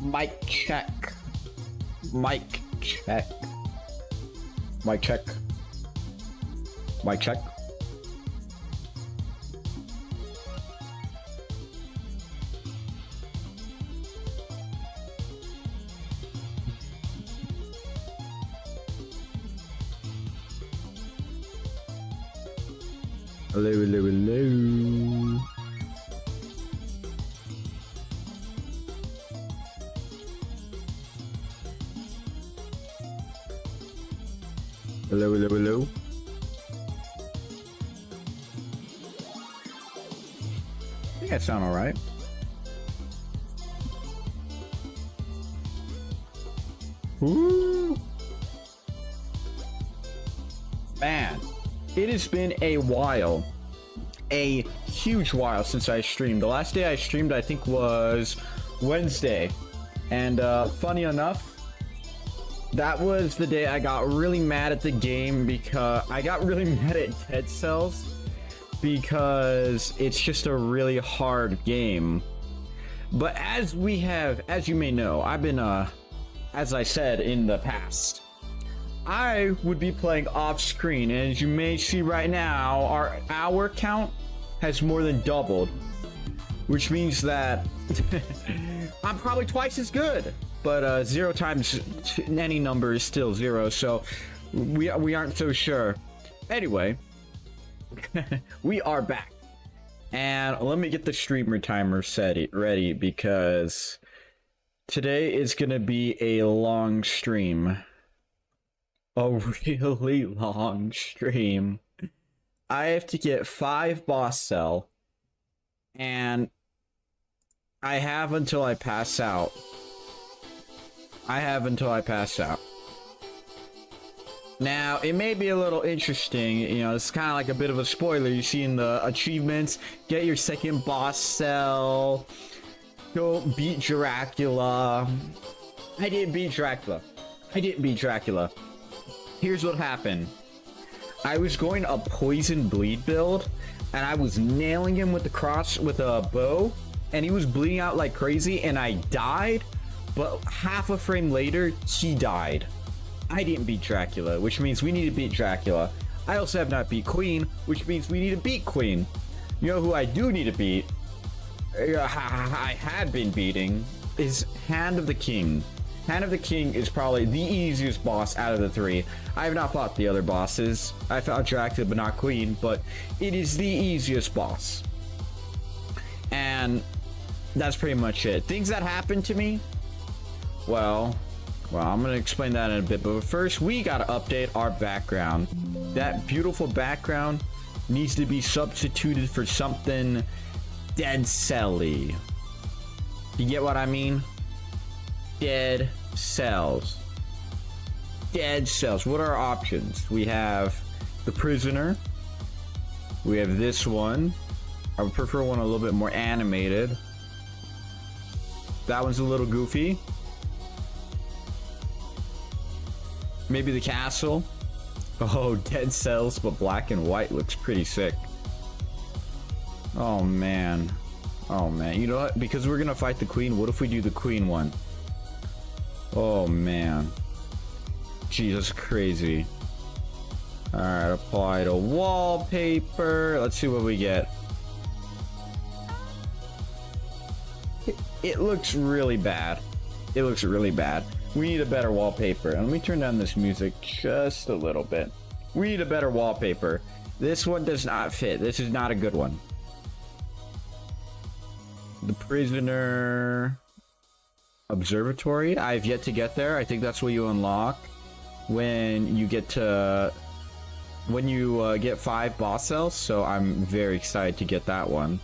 Mic check. Mic check. Mic check. Mic check. Hello, hello, hello. Hello, hello, hello. I think I sound alright. Ooh. Man, it has been a while. A huge while since I streamed. The last day I streamed, I think, was Wednesday. And funny enough, that was the day I got really mad at the game because I got really mad at Dead Cells because it's just a really hard game. But as you may know, I've been, as I said in the past, I would be playing off screen, and as you may see right now, our hour count has more than doubled, which means that I'm probably twice as good. But 0 times any number is still 0, so we aren't so sure. Anyway, we are back, and let me get the streamer timer ready because today is gonna be a long stream. A really long stream. I have to get 5 boss cell, and I have until I pass out. Now, it may be a little interesting, you know, it's kind of like a bit of a spoiler. You see in the achievements, get your 2nd boss cell, go beat Dracula. I didn't beat Dracula. Here's what happened. I was going a poison bleed build, and I was nailing him with a bow, and he was bleeding out like crazy, and I died. But half a frame later, he died. I didn't beat Dracula, which means we need to beat Dracula. I also have not beat Queen, which means we need to beat Queen. You know who I do need to beat? I had been beating is Hand of the King. Hand of the King is probably the easiest boss out of the 3. I have not fought the other bosses. I fought Dracula, but not Queen, but it is the easiest boss. And that's pretty much it. Things that happened to me, well, I'm gonna explain that in a bit, but first we gotta update our background. That beautiful background needs to be substituted for something Dead Celly. You get what I mean? Dead Cells. Dead Cells. What are our options? We have the Prisoner. We have this one. I would prefer one a little bit more animated. That one's a little goofy. Maybe the Castle. Oh, Dead Cells, but black and white looks pretty sick. Oh man. You know what? Because we're gonna fight the Queen, what if we do the Queen one? Oh man. Jesus, crazy. Alright, apply to wallpaper. Let's see what we get. It looks really bad. We need a better wallpaper. And let me turn down this music just a little bit. We need a better wallpaper. This one does not fit. This is not a good one. The Prisoner Observatory. I've yet to get there. I think that's what you unlock when you get 5 boss cells. So I'm very excited to get that one.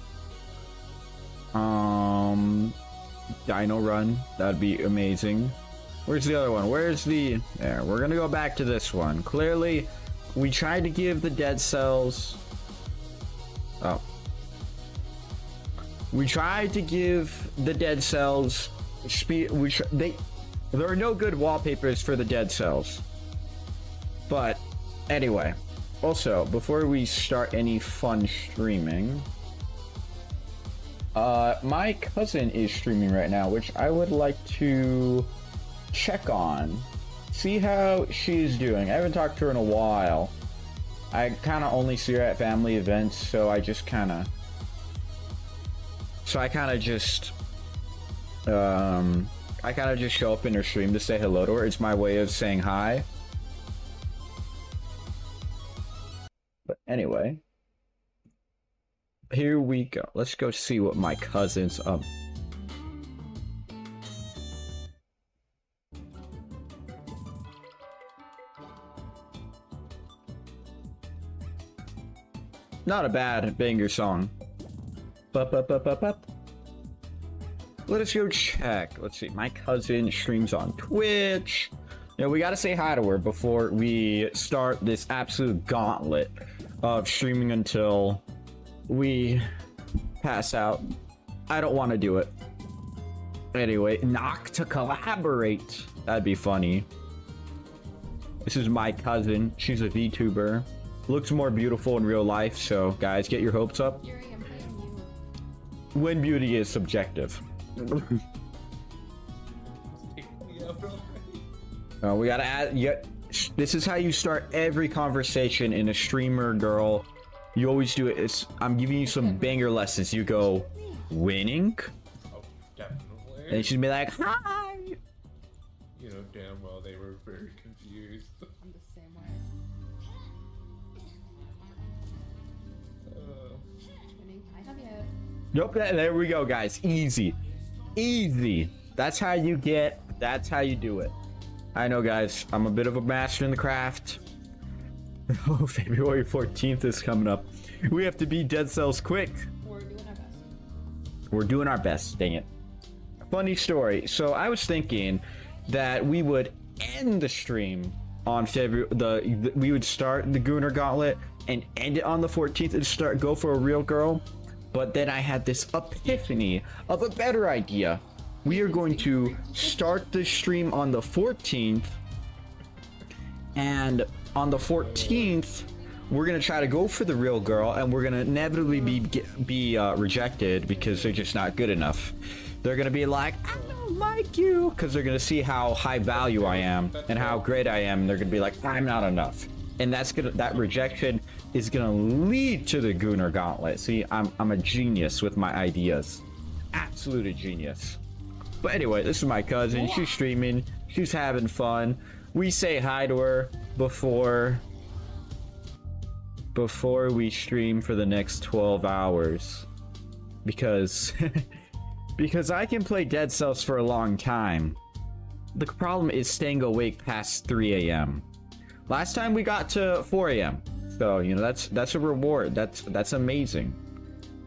Dino Run. That'd be amazing. Where's the other one? There. We're gonna go back to this one. Clearly, we tried to give the Dead Cells. Oh. We tried to give the Dead Cells speed. There are no good wallpapers for the Dead Cells. But anyway, also before we start any fun streaming, My cousin is streaming right now, which I would like to check on. See how she's doing. I haven't talked to her in a while. I kind of only see her at family events, so I just kind of... I kind of just show up in her stream to say hello to her. It's my way of saying hi. But anyway, here we go. Let's go see what my cousin's up. Not a bad banger song. Let us go check. Let's see. My cousin streams on Twitch. You know, we gotta say hi to her before we start this absolute gauntlet of streaming until we pass out. I don't want to do it. Anyway, knock to collaborate. That'd be funny. This is my cousin. She's a VTuber. Looks more beautiful in real life, so guys, get your hopes up. When beauty is subjective. We gotta add. Yeah, this is how you start every conversation in a streamer, girl. You always do it. I'm giving you some banger lessons. You go, winning. Oh, definitely. And she'd be like, hi. You know damn well they were very confused. I'm the same way. I have you. Nope, there we go, guys. Easy. Easy. That's how you do it. I know, guys. I'm a bit of a master in the craft. Oh, February 14th is coming up. We have to beat Dead Cells quick. We're doing our best. We're doing our best, dang it. Funny story. So I was thinking that we would end the stream on February. We would start the Gunnar Gauntlet and end it on the 14th and go for a real girl. But then I had this epiphany of a better idea. We are going to start the stream on the 14th, and on the 14th, we're gonna try to go for the real girl, and we're gonna inevitably be rejected because they're just not good enough. They're gonna be like, I don't like you, because they're gonna see how high value I am and how great I am. And they're gonna be like, I'm not enough, and that rejection is gonna lead to the Gunnar Gauntlet. See, I'm a genius with my ideas, absolute genius. But anyway, this is my cousin. She's streaming. She's having fun. We say hi to her before we stream for the next 12 hours. Because because I can play Dead Cells for a long time. The problem is staying awake past 3 a.m. Last time we got to 4 a.m. So, you know, that's a reward. That's amazing.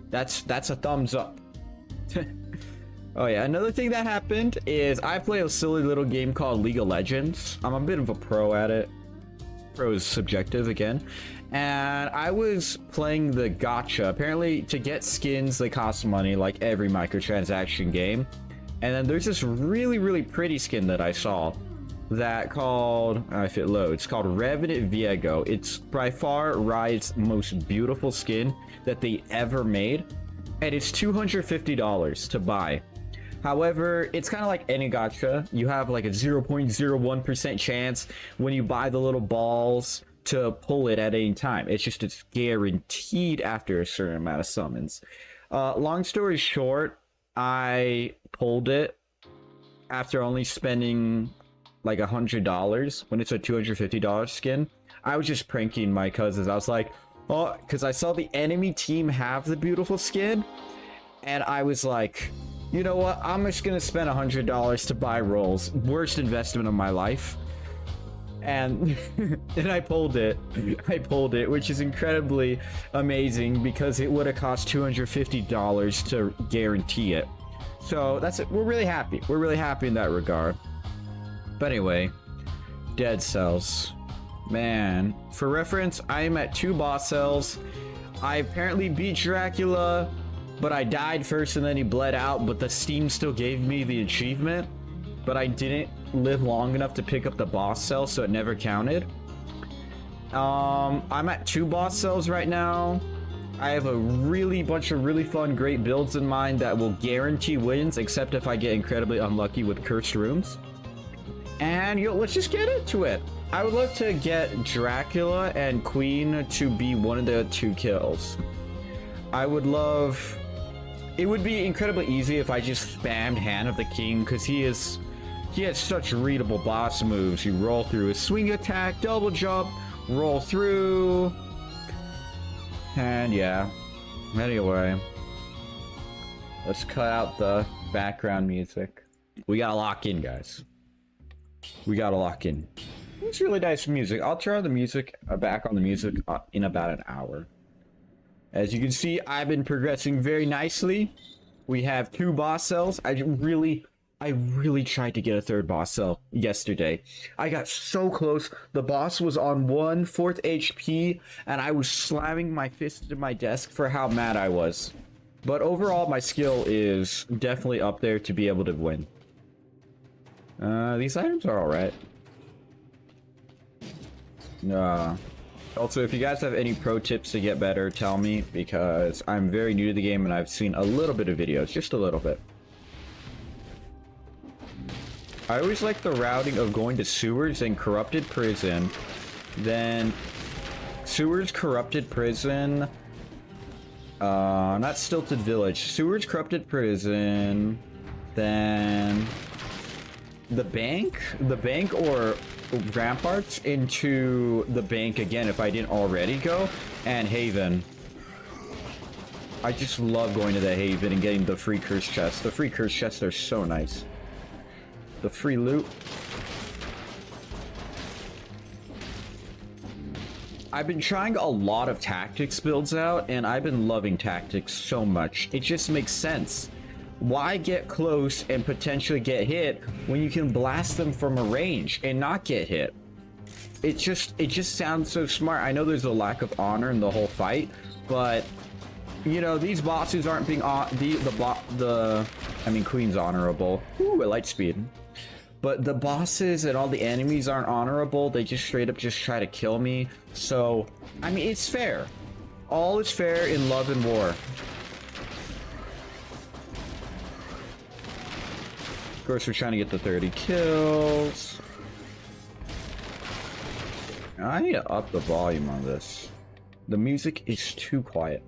That's a thumbs up. Oh yeah, another thing that happened is I play a silly little game called League of Legends. I'm a bit of a pro at it. Pro is subjective again. And I was playing the gacha. Apparently, to get skins, they cost money, like every microtransaction game. And then there's this really, really pretty skin that I saw that called, if it loads, called Revenant Viego. It's by far Riot's most beautiful skin that they ever made. And it's $250 to buy. However, it's kind of like any gacha. You have like a 0.01% chance when you buy the little balls to pull it at any time. It's guaranteed after a certain amount of summons. Long story short, I pulled it after only spending like $100 when it's a $250 skin. I was just pranking my cousins. I was like, oh, because I saw the enemy team have the beautiful skin, and I was like, you know what? I'm just gonna spend $100 to buy rolls. Worst investment of my life. And and I pulled it. I pulled it, which is incredibly amazing because it would have cost $250 to guarantee it. So that's it. We're really happy. We're really happy in that regard. But anyway, Dead Cells. Man, for reference, I am at 2 boss cells. I apparently beat Dracula, but I died first and then he bled out, but the Steam still gave me the achievement. But I didn't live long enough to pick up the boss cell, so it never counted. I'm at 2 boss cells right now. I have a really bunch of really fun, great builds in mind that will guarantee wins, except if I get incredibly unlucky with cursed rooms. And let's just get into it. I would love to get Dracula and Queen to be one of the 2 kills. I would love... It would be incredibly easy if I just spammed Hand of the King, because he has such readable boss moves. You roll through a swing attack, double jump, roll through... And yeah, anyway, let's cut out the background music. We gotta lock in, guys. We gotta lock in. It's really nice music. I'll turn the music back on the music in about an hour. As you can see, I've been progressing very nicely. We have 2 boss cells. I really tried to get a 3rd boss cell yesterday. I got so close. The boss was on 1/4 HP, and I was slamming my fist into my desk for how mad I was. But overall, my skill is definitely up there to be able to win. These items are alright. Also, if you guys have any pro tips to get better, tell me, because I'm very new to the game and I've seen a little bit of videos, just a little bit. I always like the routing of going to sewers and corrupted prison, then sewers, corrupted prison, not Stilted Village, sewers, corrupted prison, then the bank or ramparts into the bank again if I didn't already go, and Haven. I just love going to the Haven and getting the free curse chests. The free curse chests are so nice. The free loot. I've been trying a lot of tactics builds out, and I've been loving tactics so much. It just makes sense. Why get close and potentially get hit when you can blast them from a range and not get hit? It just sounds so smart. I know there's a lack of honor in the whole fight, but you know, these bosses aren't being I mean, Queen's honorable. Ooh, a light speed. But the bosses and all the enemies aren't honorable. They just straight up just try to kill me. So, I mean, it's fair. All is fair in love and war. Of course, we're trying to get the 30 kills. I need to up the volume on this. The music is too quiet.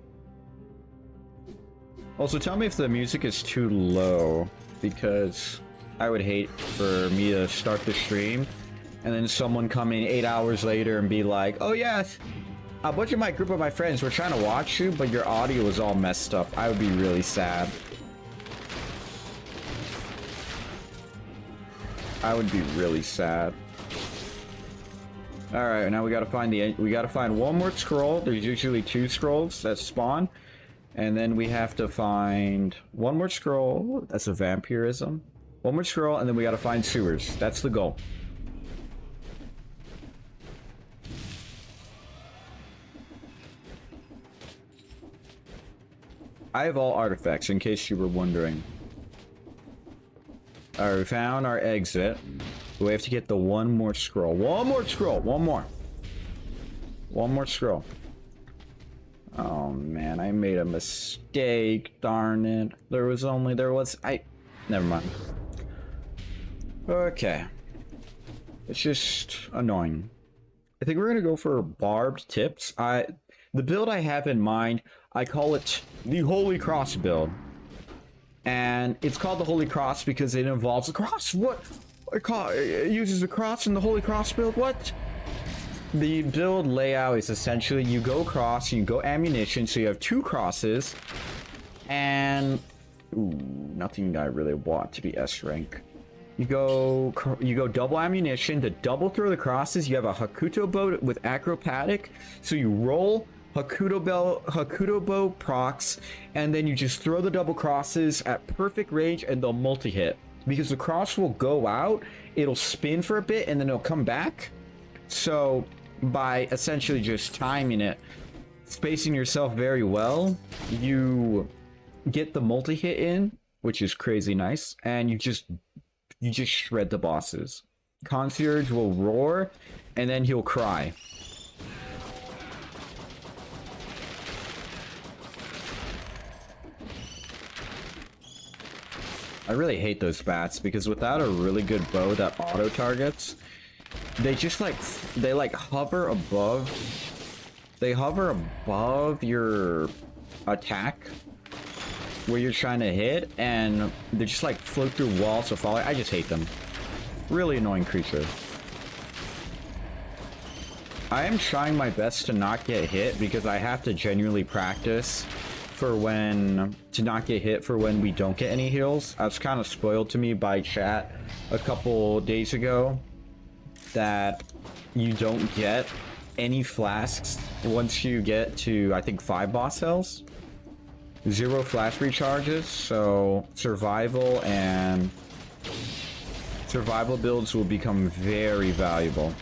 Also, tell me if the music is too low, because I would hate for me to start the stream and then someone come in 8 hours later and be like, oh yeah, a bunch of my group of my friends were trying to watch you, but your audio was all messed up. I would be really sad. I would be really sad. All right, now we gotta find one more scroll. There's usually 2 scrolls that spawn, and then we have to find one more scroll. That's a vampirism. One more scroll, and then we gotta find sewers. That's the goal. I have all artifacts, in case you were wondering. Alright, we found our exit. We have to get the one more scroll. One more scroll! One more! One more scroll. Oh man, I made a mistake. Darn it. Never mind. Okay. It's just annoying. I think we're gonna go for barbed tips. The build I have in mind, I call it the Holy Cross build. And it's called the Holy Cross because it involves a cross. What? It uses a cross in the Holy Cross build? What? The build layout is essentially you go cross, you go ammunition, so you have 2 crosses. And... ooh, nothing I really want to be S rank. You go double ammunition. To double throw the crosses, you have a Hakuto bow with acrobatic. So you roll Hakuto bow procs, and then you just throw the double crosses at perfect range, and they'll multi-hit. Because the cross will go out, it'll spin for a bit, and then it'll come back. So by essentially just timing it, spacing yourself very well, you get the multi-hit in, which is crazy nice, and you just shred the bosses. Concierge will roar, and then he'll cry. I really hate those bats because without a really good bow that auto targets, they just like hover above. They hover above your attack where you're trying to hit, and they just like float through walls of falling. I just hate them. Really annoying creature. I am trying my best to not get hit because I have to genuinely practice for when to not get hit for when we don't get any heals. I was kind of spoiled to me by chat a couple days ago that you don't get any flasks once you get to, I think, 5 boss cells. 0 flash recharges, so survival builds will become very valuable.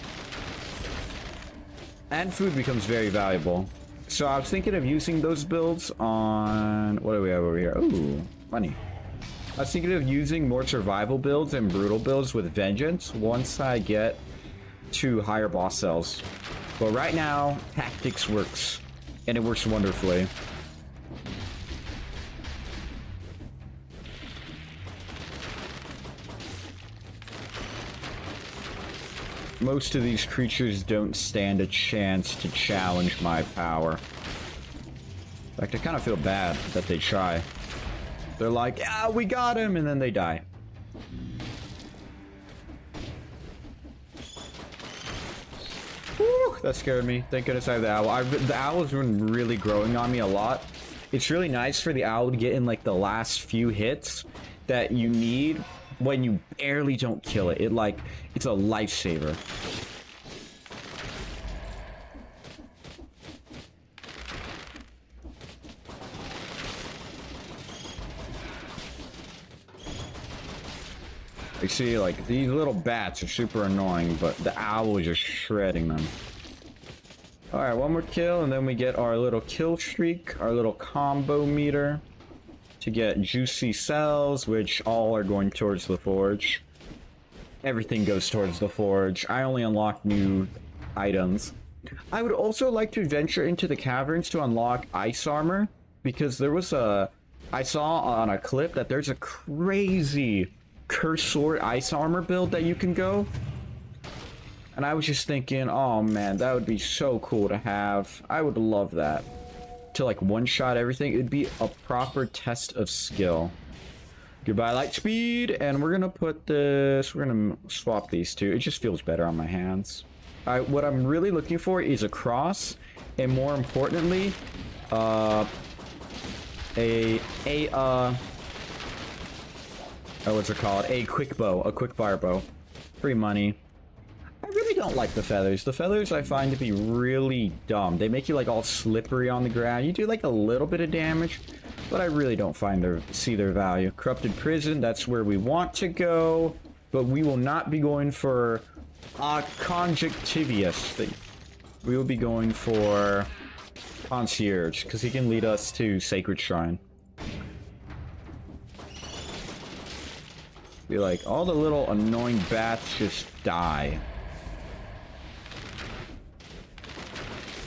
And food becomes very valuable. So I was thinking of using those builds on... What do we have over here? Ooh, money. I was thinking of using more survival builds and brutal builds with vengeance once I get to higher boss cells. But right now, tactics works. And it works wonderfully. Most of these creatures don't stand a chance to challenge my power. In fact, I kind of feel bad that they try. They're like, ah, we got him, and then they die. Whew, that scared me. Thank goodness I have the owl. The owl's been really growing on me a lot. It's really nice for the owl to get in like the last few hits that you need when you barely don't kill it. It's a lifesaver. You see, like, these little bats are super annoying, but the owl is just shredding them. Alright, one more kill, and then we get our little kill streak, our little combo meter to get juicy cells, which all are going towards the forge. Everything goes towards the forge. I only unlock new items. I would also like to venture into the caverns to unlock ice armor, because there was I saw on a clip that there's a crazy Curse Sword ice armor build that you can go. And I was just thinking, oh man, that would be so cool to have. I would love that. To like one-shot everything. It would be a proper test of skill. Goodbye light speed, and we're gonna put this, we're gonna swap these two. It just feels better on my hands. What I'm really looking for is a cross, and more importantly, what's it called? A quick bow, a quick fire bow. Free money. I really don't like the feathers. The feathers I find to be really dumb. They make you like all slippery on the ground. You do like a little bit of damage, but I really don't see their value. Corrupted Prison, that's where we want to go, but we will not be going for Conjunctivius thing. We will be going for Concierge, because he can lead us to Sacred Shrine. Be like, all the little annoying bats just die.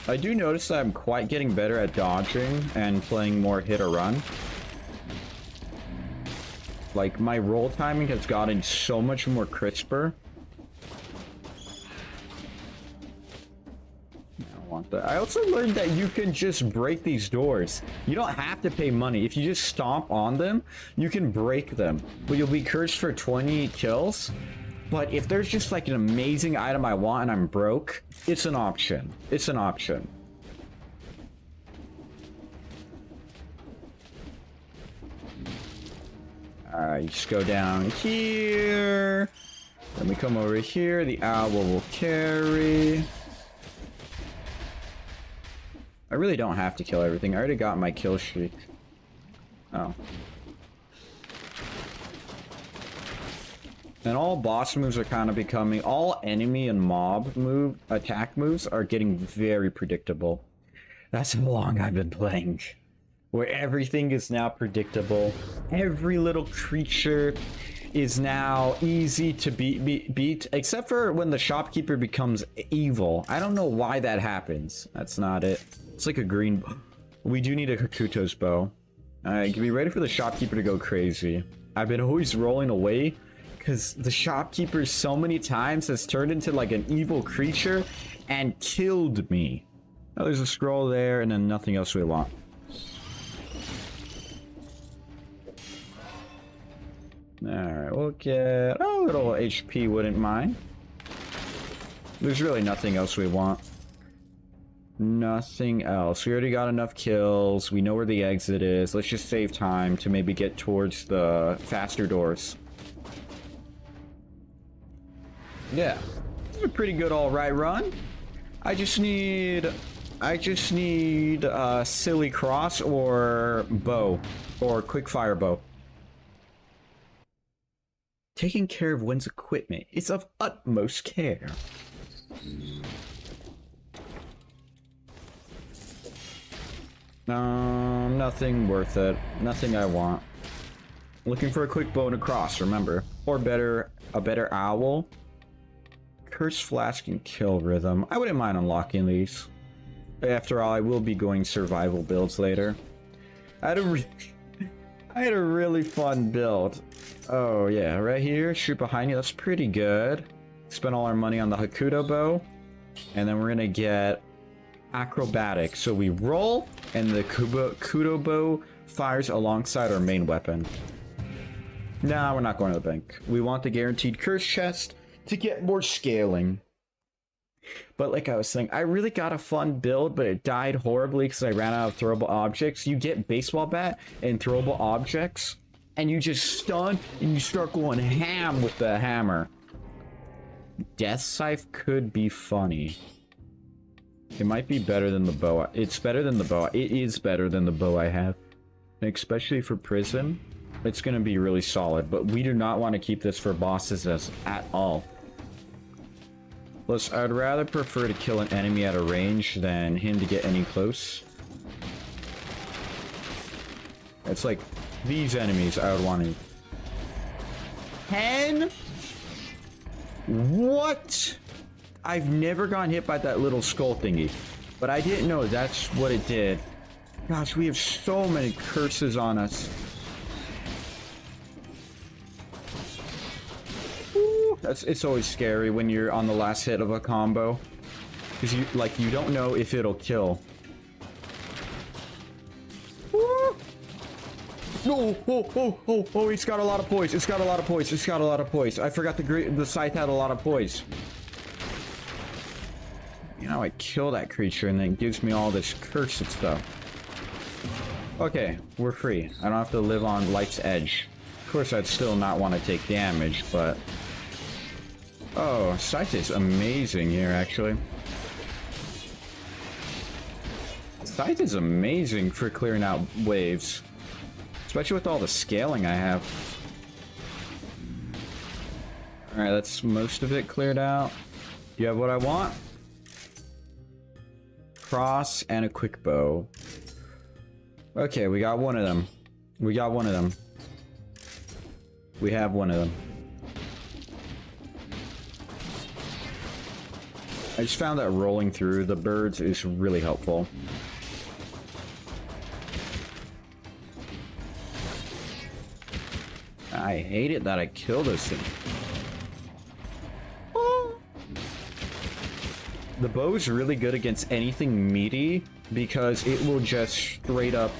I do notice that I'm quite getting better at dodging and playing more hit or run. Like, my roll timing has gotten so much more crisper. I don't want that. I also learned that you can just break these doors. You don't have to pay money. If you just stomp on them, you can break them. But you'll be cursed for 20 kills. But if there's just like an amazing item I want and I'm broke, it's an option. It's an option. Alright, just go down here. Then we come over here. The owl will carry. I really don't have to kill everything. I already got my kill streak. Oh. And all boss moves are kind of becoming, all enemy and mob attack moves are getting very predictable. That's how long I've been playing. Where everything is now predictable. Every little creature is now easy to beat, except for when the shopkeeper becomes evil. I don't know why that happens. That's not it. It's like a green... We do need a Kakuto's bow. Alright, be ready for the shopkeeper to go crazy. I've been always rolling away because the shopkeeper so many times has turned into like an evil creature and killed me. Now there's a scroll there and then nothing else we want. Alright, we'll get a little HP, wouldn't mind. There's really nothing else we want. Nothing else. We already got enough kills. We know where the exit is. Let's just save time to maybe get towards the faster doors. Yeah. This is a pretty good alright run. I just need silly cross or bow. Or quick fire bow. Taking care of one's equipment is of utmost care. Nothing worth it. Nothing I want. Looking for a quick bow and a cross, remember. Or better, a better owl. Curse Flask and Kill Rhythm. I wouldn't mind unlocking these. After all, I will be going survival builds later. I had a really fun build. Oh yeah, right here, shoot behind you. That's pretty good. Spent all our money on the Hakuto bow. And then we're gonna get acrobatic. So we roll, and the Kudo bow fires alongside our main weapon. Nah, we're not going to the bank. We want the guaranteed curse chest to get more scaling. But like I was saying, I really got a fun build, but it died horribly because I ran out of throwable objects. You get baseball bat and throwable objects, and you just stun, and you start going ham with the hammer. Death Scythe could be funny. It might be better than the bow. It's better than the bow. It is better than the bow I have. And especially for prison, it's going to be really solid. But we do not want to keep this for bosses at all. Plus, I'd rather prefer to kill an enemy at a range than him to get any close. It's like these enemies I would want to... 10? What? I've never gotten hit by that little skull thingy, but I didn't know that's what it did. Gosh, we have so many curses on us. Ooh, it's always scary when you're on the last hit of a combo, because you don't know if it'll kill. Ooh. Oh, it's got a lot of poise. It's got a lot of poise. It's got a lot of poise. I forgot the scythe had a lot of poise. You know, I kill that creature and then it gives me all this cursed stuff. Okay, we're free. I don't have to live on life's edge. Of course, I'd still not want to take damage, but... Oh, Scythe is amazing here, actually. Scythe is amazing for clearing out waves. Especially with all the scaling I have. Alright, that's most of it cleared out. Do you have what I want? Cross and a quick bow. Okay, we got one of them. We got one of them. We have one of them. I just found that rolling through the birds is really helpful. I hate it that I killed this thing. The bow is really good against anything meaty because it will just straight up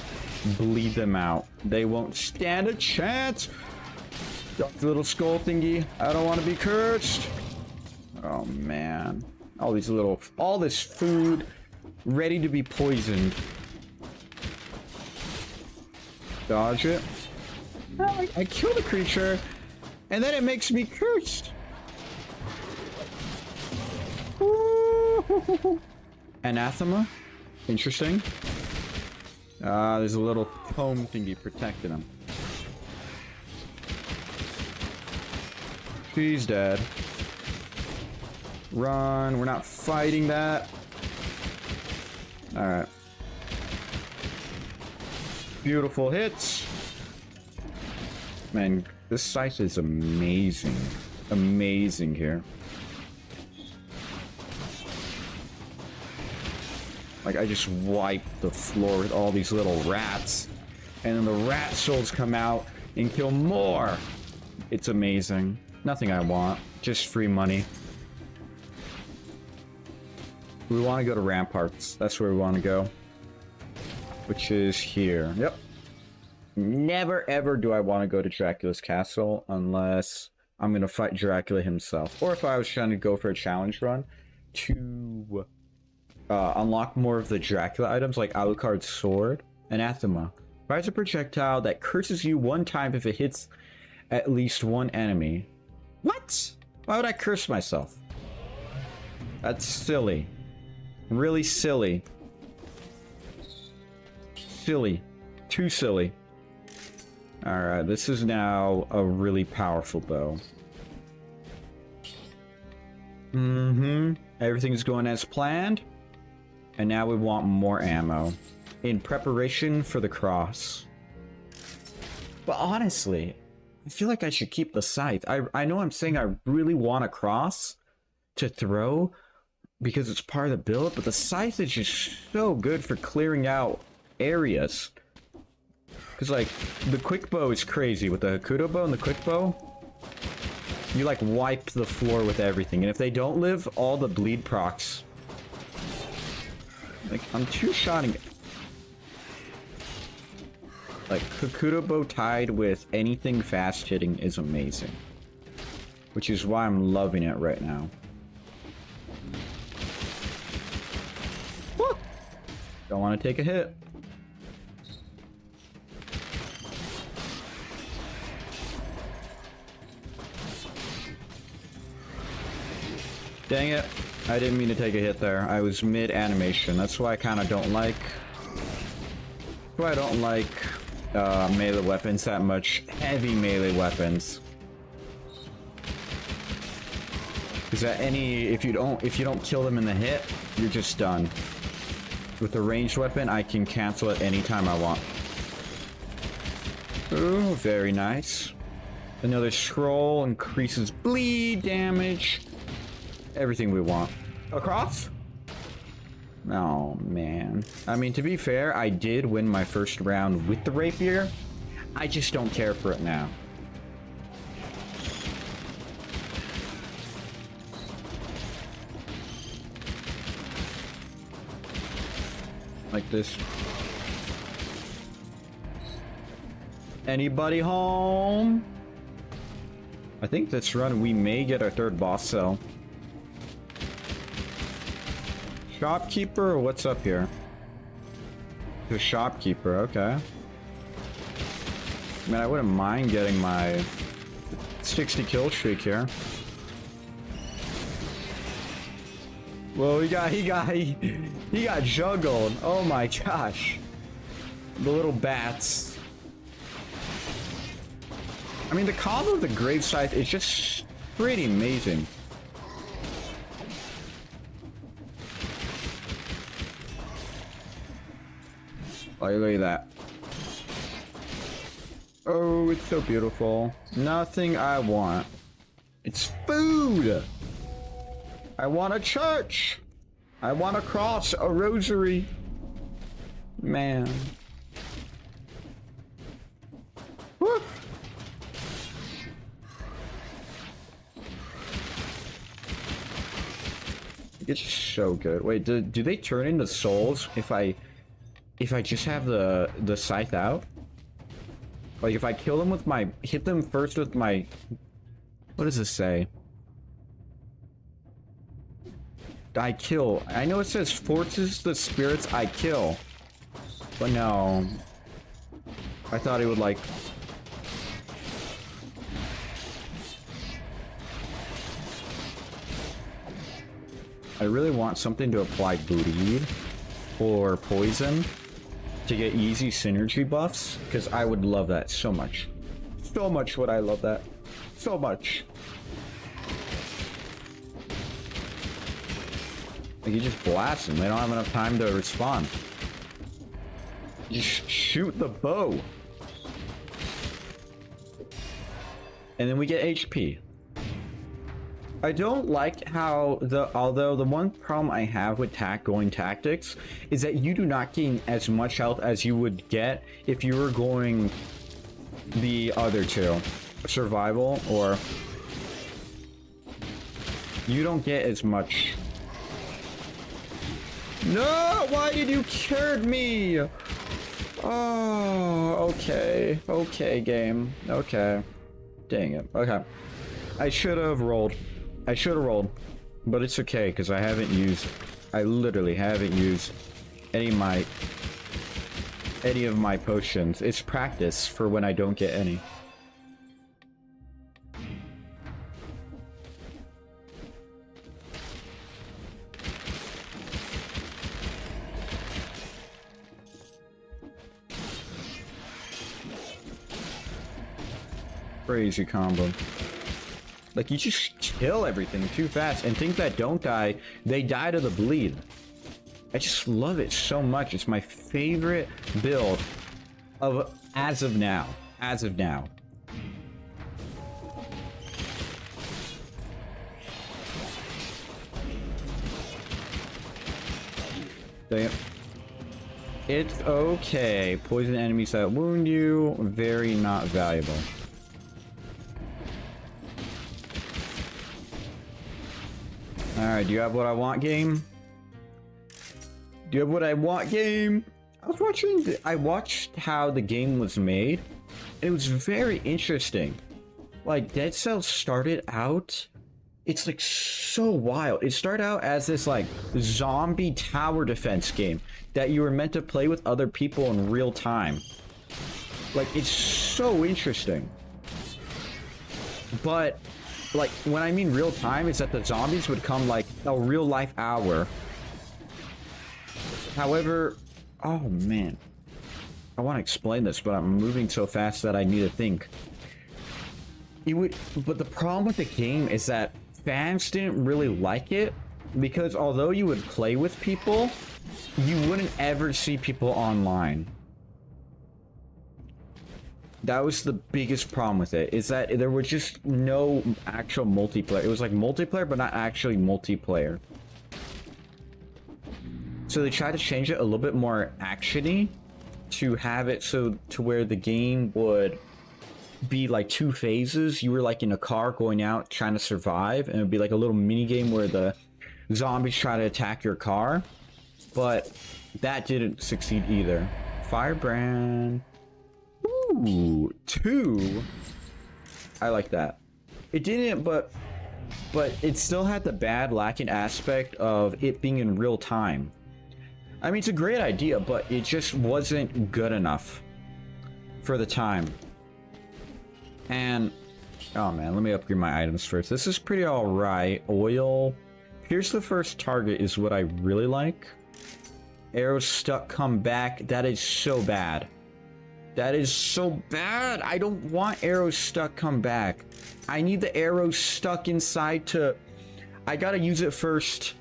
bleed them out. They won't stand a chance. Got the little skull thingy. I don't want to be cursed. Oh man. All this food ready to be poisoned. Dodge it. I kill the creature and then it makes me cursed. Anathema? Interesting. There's a little tome thingy protecting him. She's dead. Run. We're not fighting that. Alright. Beautiful hits. Man, this scythe is amazing. Amazing here. Like, I just wiped the floor with all these little rats. And then the rat souls come out, and kill more. It's amazing. Nothing I want, just free money. We want to go to Ramparts. That's where we want to go. Which is here. Yep. Never ever do I want to go to Dracula's castle unless I'm going to fight Dracula himself. Or if I was trying to go for a challenge run to unlock more of the Dracula items like Alucard's sword, Anathema. Fires a projectile that curses you one time if it hits at least one enemy. What? Why would I curse myself? That's silly. Really silly. Silly. Too silly. Alright, this is now a really powerful bow. Everything's going as planned. And now we want more ammo. In preparation for the cross. But honestly, I feel like I should keep the scythe. I know I'm saying I really want a cross to throw because it's part of the build, but the scythe is just so good for clearing out areas. Because, like, the quick bow is crazy. With the Hakuto bow and the quick bow, you, like, wipe the floor with everything. And if they don't live, all the bleed procs. Like, I'm two-shotting. Like, Hakuto bow tied with anything fast-hitting is amazing. Which is why I'm loving it right now. Woo! Don't want to take a hit. Dang it. I didn't mean to take a hit there. I was mid-animation. That's why I kind of don't like... That's why I don't like melee weapons that much. Heavy melee weapons. Because at any... If you don't kill them in the hit, you're just done. With a ranged weapon, I can cancel it anytime I want. Ooh, very nice. Another scroll increases bleed damage. Everything we want. Across? Oh, man. I mean, to be fair, I did win my first round with the rapier. I just don't care for it now. Like this. Anybody home? I think this run we may get our third boss cell. Shopkeeper, or what's up here? The shopkeeper, okay. Man, I wouldn't mind getting my 60 kill streak here. Whoa, he got juggled. Oh my gosh. The little bats. I mean, the combo of the Grave Scythe is just pretty amazing. Oh, look at that. Oh, it's so beautiful. Nothing I want. It's food! I want a church! I want a cross, a rosary. Man. Woo! It's so good. Wait, do they turn into souls if I just have the scythe out? Like if I kill them with my... Hit them first with my... What does this say? I kill. I know it says forces the spirits I kill. But no. I thought it would like... I really want something to apply bleed or poison to get easy synergy buffs, because I would love that so much. So much would I love that. So much. Like, you just blast them. They don't have enough time to respond. Just shoot the bow. And then we get HP. I don't like how although the one problem I have with going tactics is that you do not gain as much health as you would get if you were going the other two, survival or you don't get as much. No, why did you curd me? Oh, okay. Okay, game. Okay. Dang it. Okay. I should have rolled. I should have rolled. But it's okay, because I literally haven't used any of my potions. It's practice for when I don't get any. Crazy combo. Like, you just kill everything too fast, and things that don't die, they die to the bleed. I just love it so much. It's my favorite build of as of now. As of now. Damn. It's okay. Poison enemies that wound you, very not valuable. Alright, do you have what I want, game? Do you have what I want, game? I watched how the game was made, and it was very interesting. Like, Dead Cells started out, it's like so wild. It started out as this like zombie tower defense game that you were meant to play with other people in real time. Like, it's so interesting. But like, when I mean real time, it's that the zombies would come like a real life hour. However, oh man, I want to explain this, but I'm moving so fast that I need to think. But the problem with the game is that fans didn't really like it, because although you would play with people, you wouldn't ever see people online. That was the biggest problem with it, is that there was just no actual multiplayer. It was like multiplayer, but not actually multiplayer. So they tried to change it a little bit more action-y to have it so to where the game would be like two phases. You were like in a car going out trying to survive, and it would be like a little mini game where the zombies try to attack your car. But that didn't succeed either. Firebrand. Ooh, 2. I like that. It didn't, but it still had the bad lacking aspect of it being in real time. I mean, it's a great idea, but it just wasn't good enough for the time. And oh man, let me upgrade my items first. This is pretty alright. Oil. Pierce the first target is what I really like. Arrows stuck, come back. That is so bad. That is so bad. I don't want arrows stuck, come back. I need the arrows stuck inside to... I gotta use it first,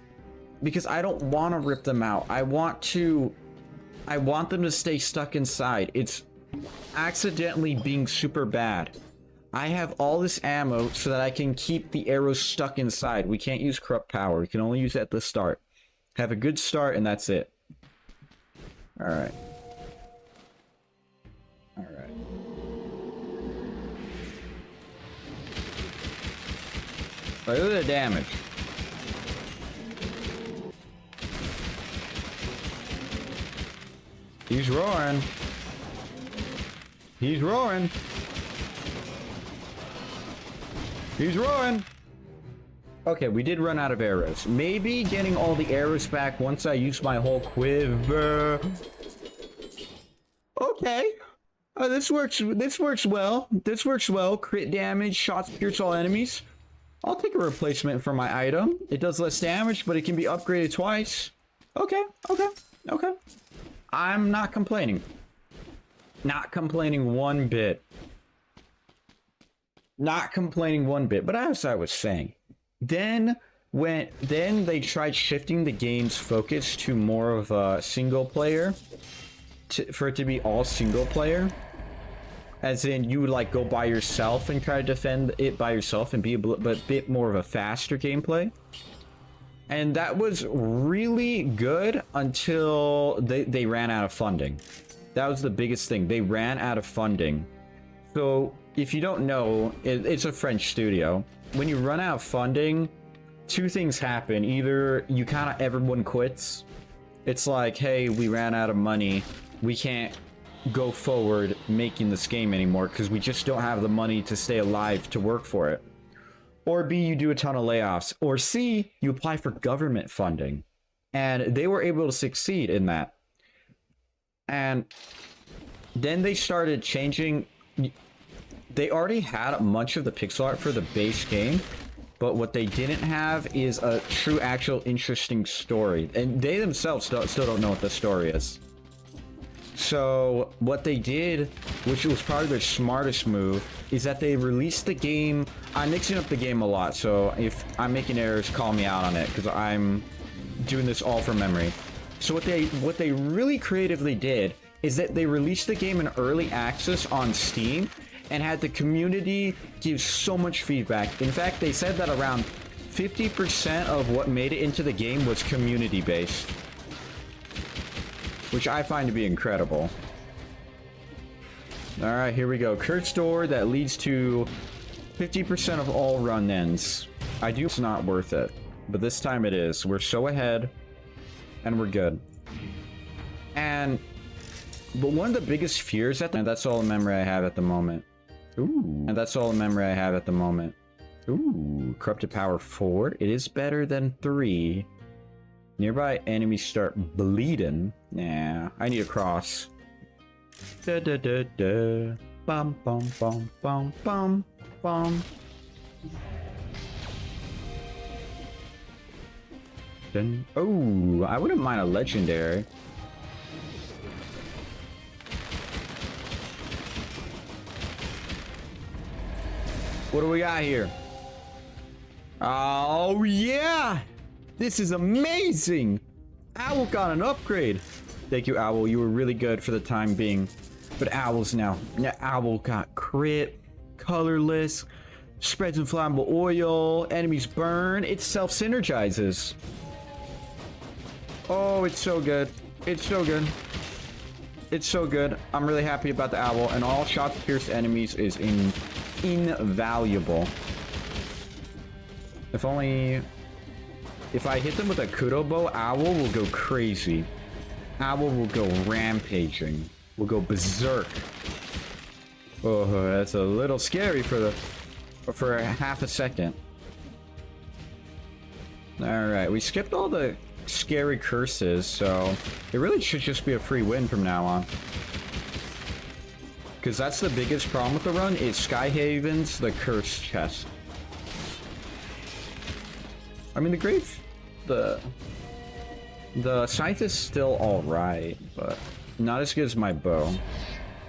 because I don't want to rip them out. I want them to stay stuck inside. It's accidentally being super bad. I have all this ammo so that I can keep the arrows stuck inside. We can't use corrupt power. We can only use it at the start. Have a good start, and that's it. Alright. Alright. Look at the damage. He's roaring. He's roaring. He's roaring. Okay, we did run out of arrows. Maybe getting all the arrows back once I use my whole quiver. Okay. This works well. This works well. Crit damage, shots pierce all enemies. I'll take a replacement for my item. It does less damage, but it can be upgraded twice. Okay, okay, okay. I'm not complaining. Not complaining one bit. Not complaining one bit. But as I was saying, then they tried shifting the game's focus to more of a single player, for it to be all single player. As in, you would like go by yourself and try to defend it by yourself and be a bit more of a faster gameplay. And that was really good until they ran out of funding. That was the biggest thing. They ran out of funding So, if you don't know, it's a French studio. When you run out of funding, two things happen. Either you kind of everyone quits. It's like, hey, we ran out of money. We can't go forward making this game anymore because we just don't have the money to stay alive to work for it. Or B, you do a ton of layoffs. Or C, you apply for government funding. And they were able to succeed in that. And then they started changing. They already had much of the pixel art for the base game, but what they didn't have is a true, actual, interesting story. And they themselves still don't know what the story is. So what they did, which was probably their smartest move, is that they released the game. I'm mixing up the game a lot, so if I'm making errors, call me out on it, because I'm doing this all from memory. So what they really creatively did is that they released the game in early access on Steam and had the community give so much feedback. In fact, they said that around 50% of what made it into the game was community based, which I find to be incredible. All right, here we go. Kurt's door that leads to 50% of all run-ins. It's not worth it, but this time it is. We're so ahead, and we're good. But one of the biggest fears and that's all the memory I have at the moment. Ooh. And that's all the memory I have at the moment. Ooh, corrupted power 4. It is better than 3. Nearby enemies start bleeding. Yeah, I need a cross. Da da da da. Bum bum bum bum bum bum. Then, oh, I wouldn't mind a legendary. What do we got here? Oh yeah! This is amazing! Owl got an upgrade. Thank you, Owl. You were really good for the time being. But Owl's now Owl got crit, colorless, spreads inflammable oil, enemies burn. It self-synergizes. Oh, it's so good. It's so good. It's so good. I'm really happy about the Owl, and all shots pierce enemies is invaluable. If I hit them with a Kudo bow, Owl will go crazy. Owl will go rampaging. Will go berserk. Oh, that's a little scary for half a second. All right, we skipped all the scary curses, so it really should just be a free win from now on. Because that's the biggest problem with the run, is Skyhaven's the curse chest. I mean, the scythe is still alright, but not as good as my bow.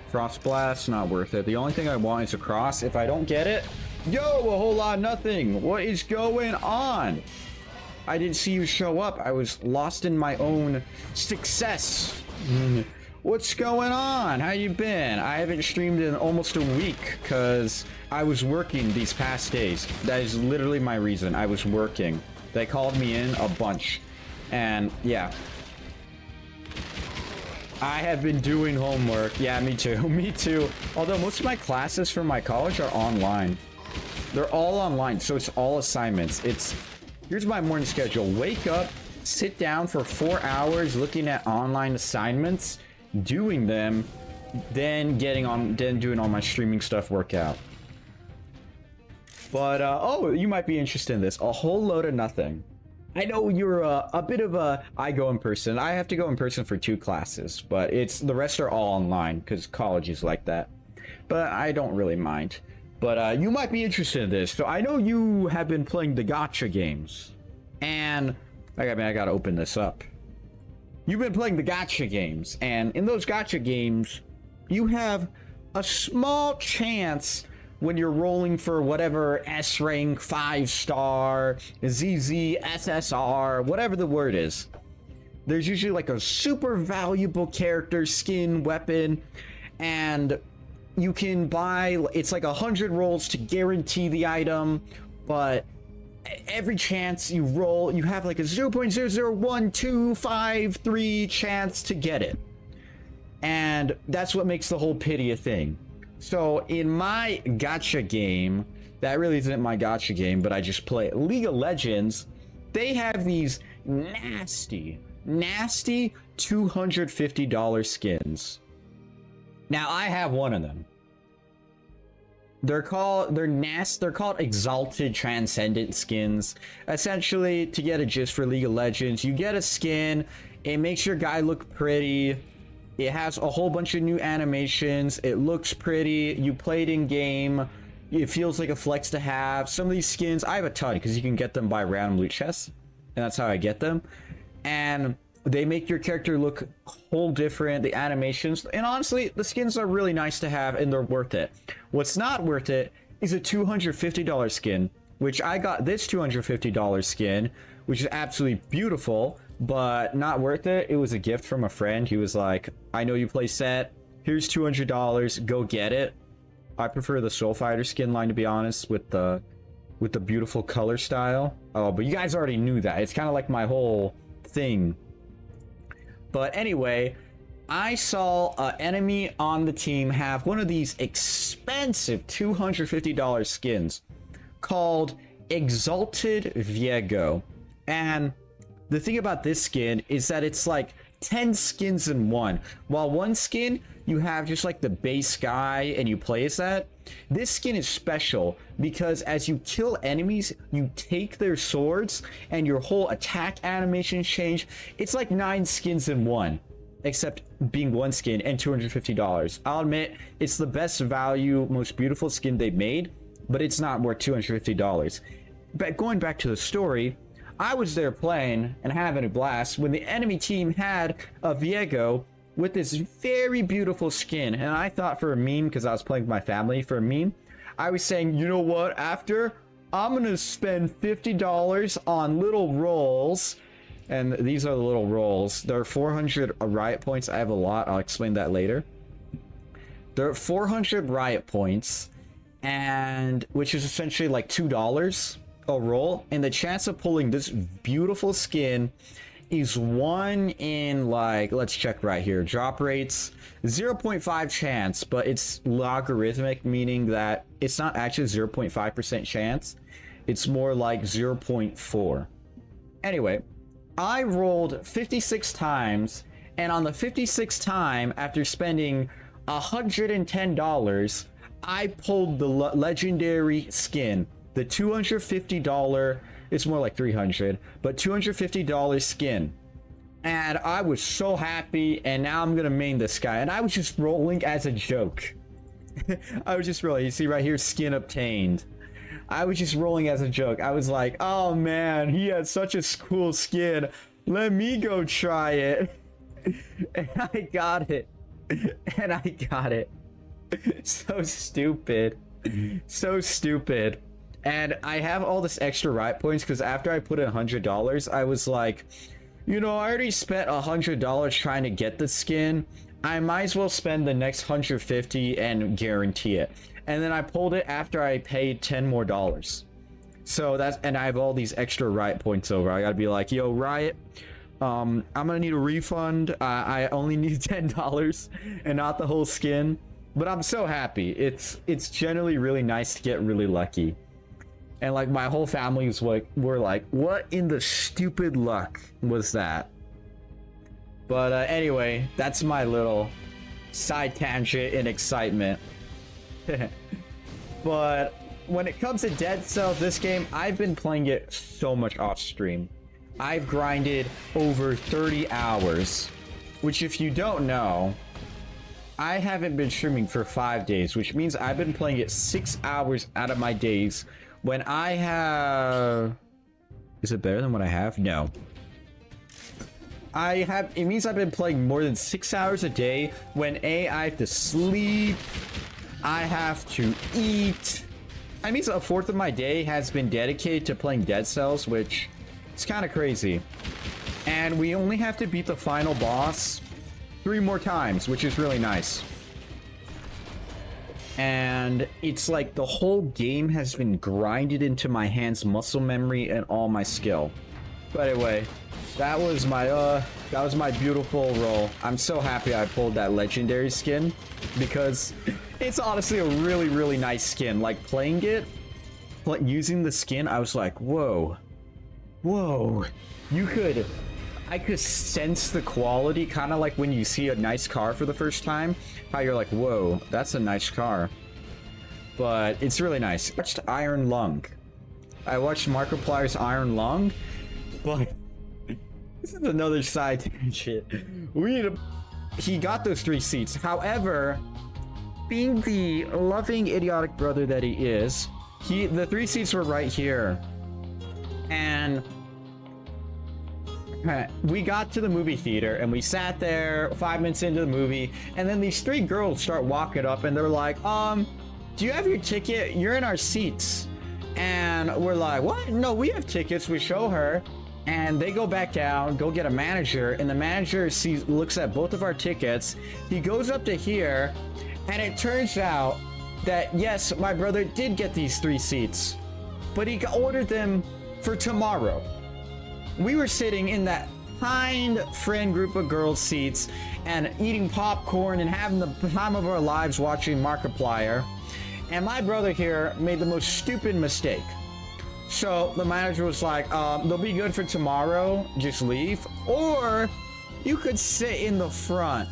Frost Blast, not worth it. The only thing I want is a cross. If I don't get it, yo, a whole lot of nothing. What is going on? I didn't see you show up. I was lost in my own success. What's going on? How you been? I haven't streamed in almost a week because I was working these past days. That is literally my reason. I was working. They called me in a bunch. And yeah. I have been doing homework. Yeah, me too. Me too. Although most of my classes from my college are online. They're all online, so it's all assignments. Here's my morning schedule. Wake up, sit down for 4 hours looking at online assignments, doing them, then doing all my streaming stuff, workout. But oh, you might be interested in this. A whole load of nothing. I know you're a bit of a I go in person. I have to go in person for 2 classes, but the rest are all online because college is like that. But I don't really mind. But you might be interested in this. So I know you have been playing the gacha games, and I gotta open this up. You've been playing the gacha games, and in those gacha games, you have a small chance when you're rolling for whatever S rank, 5-star, ZZ, SSR, whatever the word is. There's usually like a super valuable character, skin, weapon, and you can buy, it's like 100 rolls to guarantee the item, but every chance you roll, you have like a 0.001253 chance to get it. And that's what makes the whole pity a thing. So in my gacha game, that really isn't my gacha game, but I just play League of Legends. They have these nasty $250 skins. Now I have one of them. They're called Exalted Transcendent skins. Essentially, to get a gist for League of Legends, you get a skin, it makes your guy look pretty. It has a whole bunch of new animations. It looks pretty. You play it in game. It feels like a flex to have. Some of these skins, I have a ton because you can get them by random loot chests. And that's how I get them. And they make your character look whole different. The animations. And honestly, the skins are really nice to have and they're worth it. What's not worth it is a $250 skin. Which I got this $250 skin. Which is absolutely beautiful. But not worth it. It was a gift from a friend. He was like, I know you play set. Here's $200. Go get it. I prefer the Soul Fighter skin line, to be honest, with the beautiful color style. Oh, but you guys already knew that. It's kind of like my whole thing. But anyway, I saw an enemy on the team have one of these expensive $250 skins called Exalted Viego. And the thing about this skin is that it's like 10 skins in one. While one skin, you have just like the base guy and you play as that. This skin is special because as you kill enemies, you take their swords and your whole attack animations change. It's like 9 skins in one, except being one skin and $250. I'll admit, it's the best value, most beautiful skin they've made, but it's not worth $250. But going back to the story, I was there playing and having a blast when the enemy team had a Viego with this very beautiful skin. And I thought for a meme, because I was playing with my family for a meme, I was saying, you know what, after, I'm going to spend $50 on little rolls. And these are the little rolls. There are 400 riot points. I have a lot. I'll explain that later. There are 400 riot points, and which is essentially like $2 a roll, and the chance of pulling this beautiful skin is 1 in, like, let's check right here, drop rates 0.5 chance, but it's logarithmic, meaning that it's not actually 0.5% chance, it's more like 0.4. Anyway, I rolled 56 times, and on the 56th time, after spending $110, I pulled the legendary skin. The $250, it's more like $300, but $250 skin. And I was so happy, and now I'm gonna main this guy. And I was just rolling as a joke. I was just rolling. You see right here, skin obtained. I was just rolling as a joke. I was like, oh man, he had such a cool skin. Let me go try it. And I got it. And I got it. So stupid. So stupid. And I have all this extra riot points because after I put in $100, I was like, you know, I already spent $100 trying to get the skin. I might as well spend the next $150 and guarantee it. And then I pulled it after I paid $10 more. So that's, and I have all these extra riot points over. I gotta be like, yo, Riot, I'm gonna need a refund. I only need $10 and not the whole skin. But I'm so happy. It's generally really nice to get really lucky. And like my whole family was like, we're like, what in the stupid luck was that? But anyway, that's my little side tangent and excitement. But when it comes to Dead Cells, this game, I've been playing it so much off stream. I've grinded over 30 hours, which if you don't know, I haven't been streaming for 5 days, which means I've been playing it 6 hours out of my days. When I have... Is it better than what I have? No. It means I've been playing more than 6 hours a day when I have to sleep, I have to eat. That means a fourth of my day has been dedicated to playing Dead Cells, which is kind of crazy. And we only have to beat the final boss 3 more times, which is really nice. And it's like the whole game has been grinded into my hands, muscle memory, and all my skill. But anyway, that was my beautiful roll. I'm so happy I pulled that legendary skin because It's honestly a really, really nice skin. Like, playing it, using the skin, I was like, whoa. Whoa. I could sense the quality, kind of like when you see a nice car for the first time. How you're like, whoa, that's a nice car. But it's really nice. I watched Iron Lung. I watched Markiplier's Iron Lung, but this is another side tangent. He got those 3 seats. However, being the loving, idiotic brother that he is, the 3 seats were right here. And we got to the movie theater and we sat there 5 minutes into the movie, and then these 3 girls start walking up and they're like, do you have your ticket? You're in our seats. And we're like, what? No, we have tickets. We show her, and they go back down, go get a manager, and the manager looks at both of our tickets. He goes up to here, and it turns out that yes, my brother did get these 3 seats, but he ordered them for tomorrow. We were sitting in that kind friend group of girls seats and eating popcorn and having the time of our lives watching Markiplier. And my brother here made the most stupid mistake. So the manager was like, they'll be good for tomorrow, just leave. Or you could sit in the front.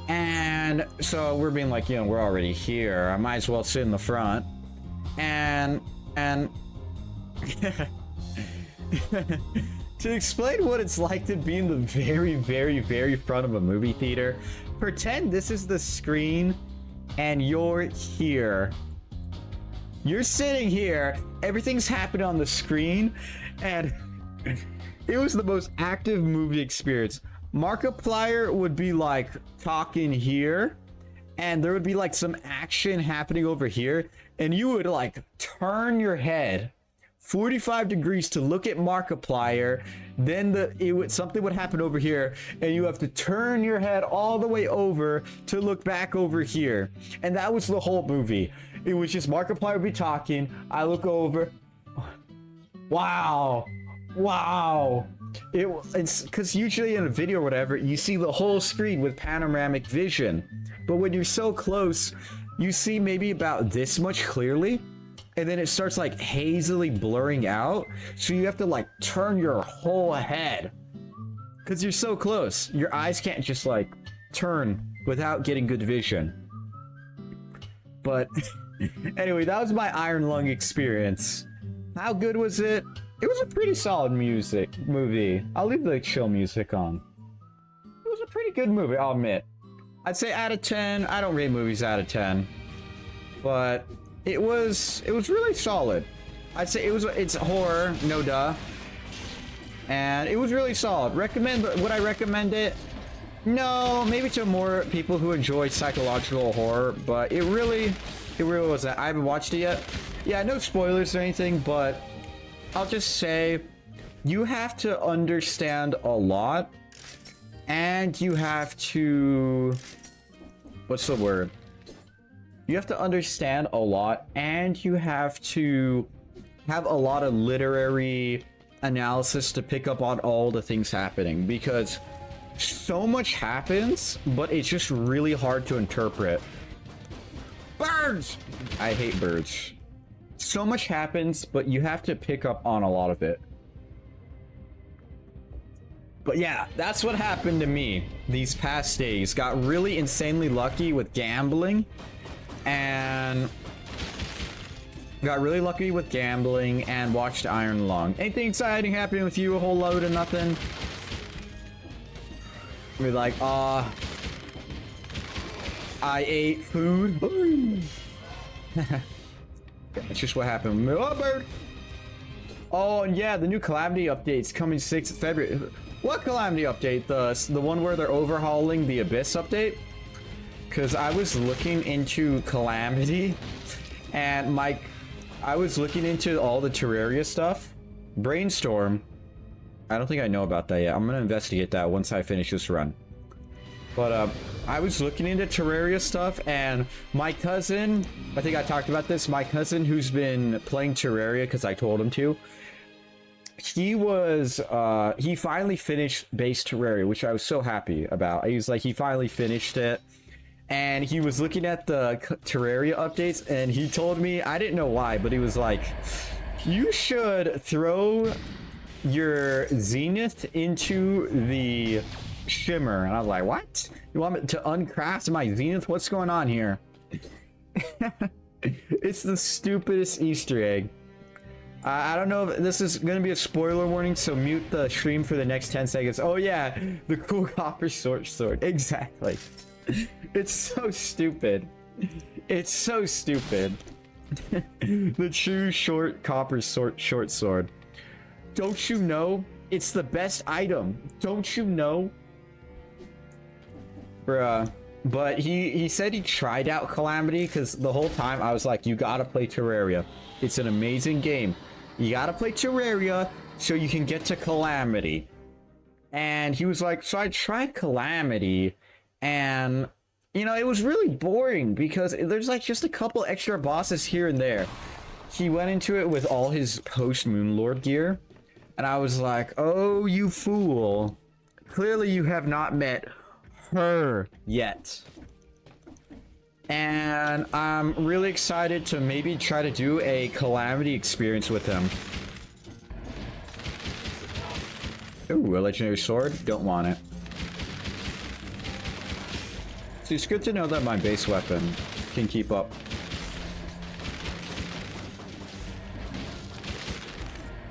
And so we're being like, we're already here. I might as well sit in the front. And to explain what it's like to be in the very, very, very front of a movie theater, pretend this is the screen and you're here. You're sitting here, everything's happening on the screen, and it was the most active movie experience. Markiplier would be like talking here, and there would be like some action happening over here, and you would like turn your head 45 degrees to look at Markiplier, then something would happen over here, and you have to turn your head all the way over to look back over here. And that was the whole movie. It was just Markiplier would be talking, I look over, wow, it's because usually in a video or whatever, you see the whole screen with panoramic vision, but when you're so close, you see maybe about this much clearly, and then it starts like hazily blurring out, so you have to like turn your whole head because you're so close. Your eyes can't just like turn without getting good vision. But anyway, that was my Iron Lung experience. How good was it? It was a pretty solid movie. I'll leave the chill music on. It was a pretty good movie, I'll admit. I'd say out of 10. I don't rate movies out of 10, but it was really solid. I'd say it's horror, no duh. And it was really solid. Would I recommend it? No, maybe to more people who enjoy psychological horror, but it really wasn't. I haven't watched it yet. Yeah, no spoilers or anything, but I'll just say you have to understand a lot, and you have to, what's the word? You have to understand a lot, and you have to have a lot of literary analysis to pick up on all the things happening, because so much happens, but it's just really hard to interpret. Birds! I hate birds. So much happens, but you have to pick up on a lot of it. But yeah, that's what happened to me these past days. Got really insanely lucky with gambling, and watched Iron Lung. Anything exciting happening with you? A whole load of nothing? We're like, I ate food. That's just what happened. Oh, bird! Oh, and yeah, the new Calamity update's coming 6th February. What Calamity update? The one where they're overhauling the Abyss update? Because I was looking into Calamity, and I was looking into all the Terraria stuff. Brainstorm. I don't think I know about that yet. I'm gonna investigate that once I finish this run. But I was looking into Terraria stuff, and my cousin, I think I talked about this, my cousin who's been playing Terraria because I told him to, he finally finished base Terraria, which I was so happy about. He was like, he finally finished it, and he was looking at the Terraria updates, and he told me, I didn't know why, but he was like, you should throw your Zenith into the Shimmer. And I was like, what? You want me to uncraft my Zenith? What's going on here? It's the stupidest Easter egg. I don't know if this is going to be a spoiler warning, so mute the stream for the next 10 seconds. Oh yeah, the cool copper sword. Exactly. It's so stupid. It's so stupid. The true short copper short sword. Don't you know? It's the best item. Don't you know? Bruh. But he said he tried out Calamity, because the whole time I was like, you gotta play Terraria. It's an amazing game. You gotta play Terraria so you can get to Calamity. And he was like, so I tried Calamity, and you know, it was really boring because there's like just a couple extra bosses here and there. He went into it with all his post-Moonlord gear, and I was like, oh, you fool. Clearly you have not met her yet. And I'm really excited to maybe try to do a Calamity experience with him. Ooh, a legendary sword. Don't want it. So it's good to know that my base weapon can keep up.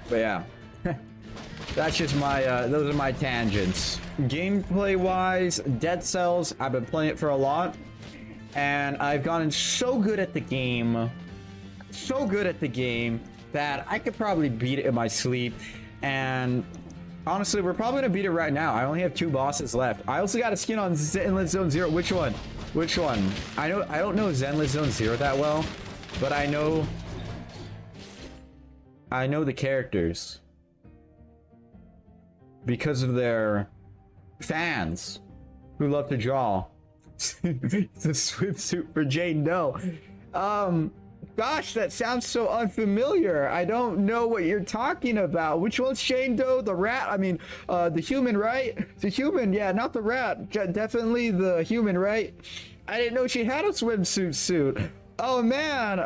But yeah. That's just my, those are my tangents. Gameplay wise, Dead Cells, I've been playing it for a lot. And I've gotten so good at the game. So good at the game that I could probably beat it in my sleep. And honestly, we're probably gonna beat it right now. I only have 2 bosses left. I also got a skin on Zenless Zone Zero. Which one? Which one? I don't know Zenless Zone Zero that well, but I know the characters because of their fans who love to draw. It's a swimsuit for Jane Doe. Gosh, that sounds so unfamiliar. I don't know what you're talking about. Which one's Jane Doe? The rat? I mean, the human, right? The human, yeah, not the rat. Definitely the human, right? I didn't know she had a swimsuit suit. Oh man,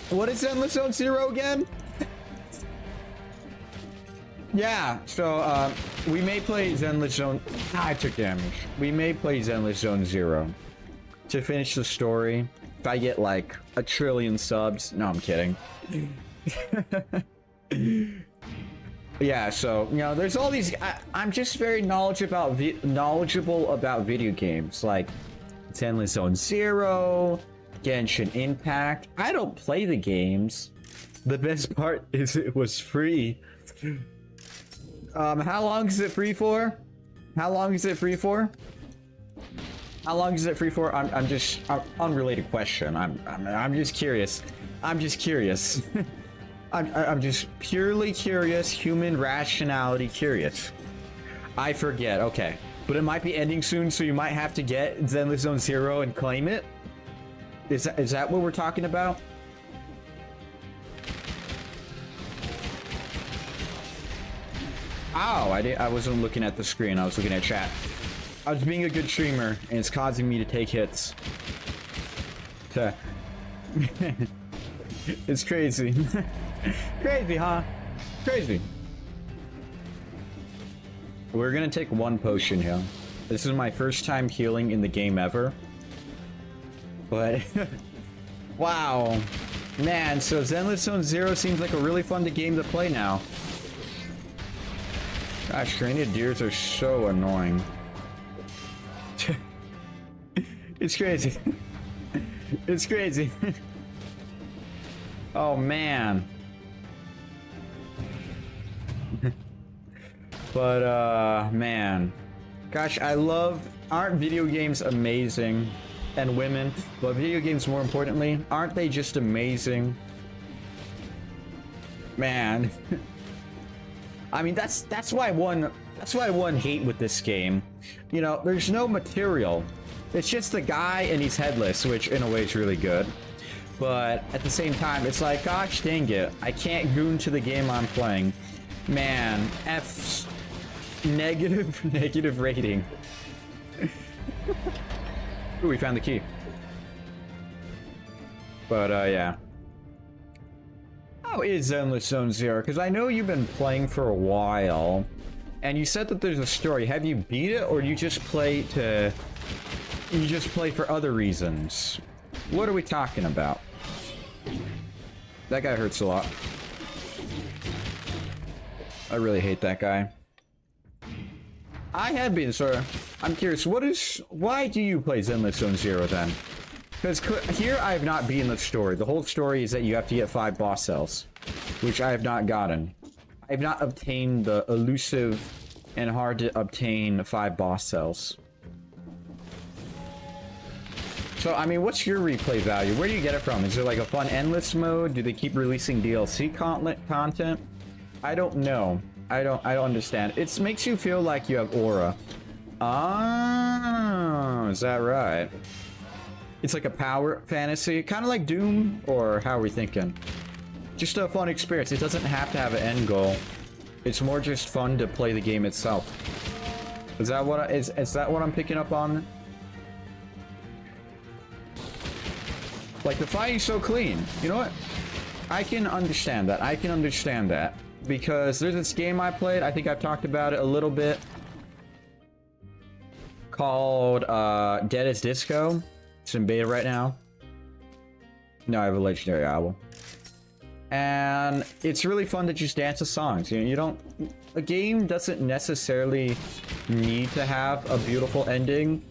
what is Zenless Zone Zero again? Yeah, so, we may play Zenless Zone... I took damage. We may play Zenless Zone Zero to finish the story. If I get, like, 1 trillion subs. No, I'm kidding. Yeah, so, you know, there's all these... I'm just very knowledgeable about video games. Like, Zenless Zone Zero, Genshin Impact. I don't play the games. The best part is it was free. How long is it free for? How long is it free for? How long is it free for? I'm just unrelated question. I'm just curious. I'm just curious. I'm just purely curious. Human rationality curious. I forget. Okay, but it might be ending soon, so you might have to get Zenless Zone Zero and claim it. Is that what we're talking about? Ow, I wasn't looking at the screen, I was looking at chat. I was being a good streamer, and it's causing me to take hits. It's crazy. Crazy, huh? Crazy. We're gonna take 1 potion here. This is my first time healing in the game ever. But, wow. Man, so Zenless Zone Zero seems like a really fun game to play now. Gosh, grenadiers are so annoying. It's crazy. It's crazy. Oh man. But man. Gosh, aren't video games amazing? And women, but video games more importantly, aren't they just amazing? Man. I mean, that's why I won hate with this game. You know, there's no material. It's just the guy and he's headless, which in a way is really good. But at the same time, it's like, gosh dang it, I can't goon to the game I'm playing. Man, negative rating. Ooh, we found the key. But, yeah. How is Endless Zone Zero? Because I know you've been playing for a while, and you said that there's a story. Have you beat it, or you just play to... You just play for other reasons? What are we talking about? That guy hurts a lot. I really hate that guy. I have been, so I'm curious, why do you play Endless Zone Zero then? Because here I have not beaten the story. The whole story is that you have to get 5 boss cells, which I have not gotten. I have not obtained the elusive and hard to obtain 5 boss cells. So, I mean, what's your replay value? Where do you get it from? Is there like a fun endless mode? Do they keep releasing DLC content? I don't know. I don't understand. It makes you feel like you have aura. Ah, is that right? It's like a power fantasy, kind of like Doom, or how are we thinking? Just a fun experience. It doesn't have to have an end goal. It's more just fun to play the game itself. Is that what is that what I'm picking up on? Like, the fighting's so clean. You know what? I can understand that. I can understand that. Because there's this game I played, I think I've talked about it a little bit, called Dead as Disco. It's in beta right now. No, I have a legendary album. And it's really fun to just dance to songs. You know, you don't... A game doesn't necessarily need to have a beautiful ending.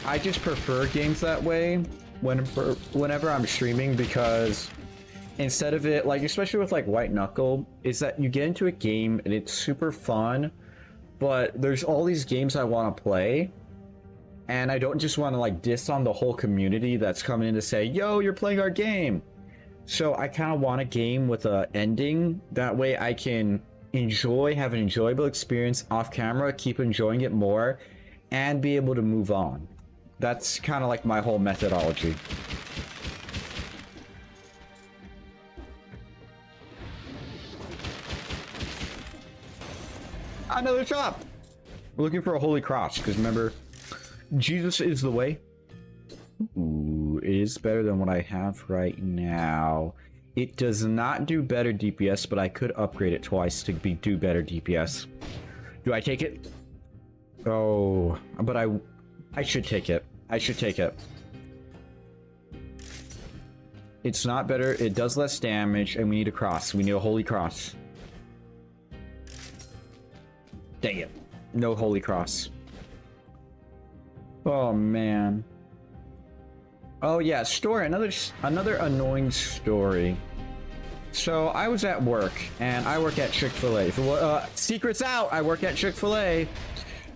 I just prefer games that way whenever I'm streaming, because instead of it, like, especially with like White Knuckle, is that you get into a game and it's super fun, but there's all these games I want to play, and I don't just want to like diss on the whole community that's coming in to say, yo, you're playing our game. So I kind of want a game with a ending. That way I can have an enjoyable experience off camera, keep enjoying it more, and be able to move on. That's kind of like my whole methodology. Another shop! We're looking for a holy cross, because remember, Jesus is the way. Ooh, it is better than what I have right now. It does not do better DPS, but I could upgrade it twice to do better DPS. Do I take it? Oh, but I should take it. I should take it. It's not better. It does less damage, and we need a cross. We need a holy cross. Dang it. No holy cross. Oh, man. Oh, yeah. Story. Another annoying story. So, I was at work, and I work at Chick-fil-A. Secrets out! I work at Chick-fil-A.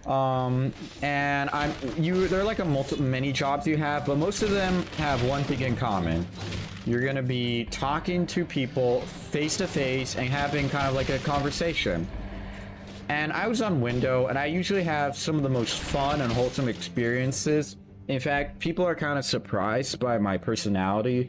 And there are like many jobs you have, but most of them have one thing in common. You're gonna be talking to people face to face and having kind of like a conversation. And I was on window, and I usually have some of the most fun and wholesome experiences. In fact, people are kind of surprised by my personality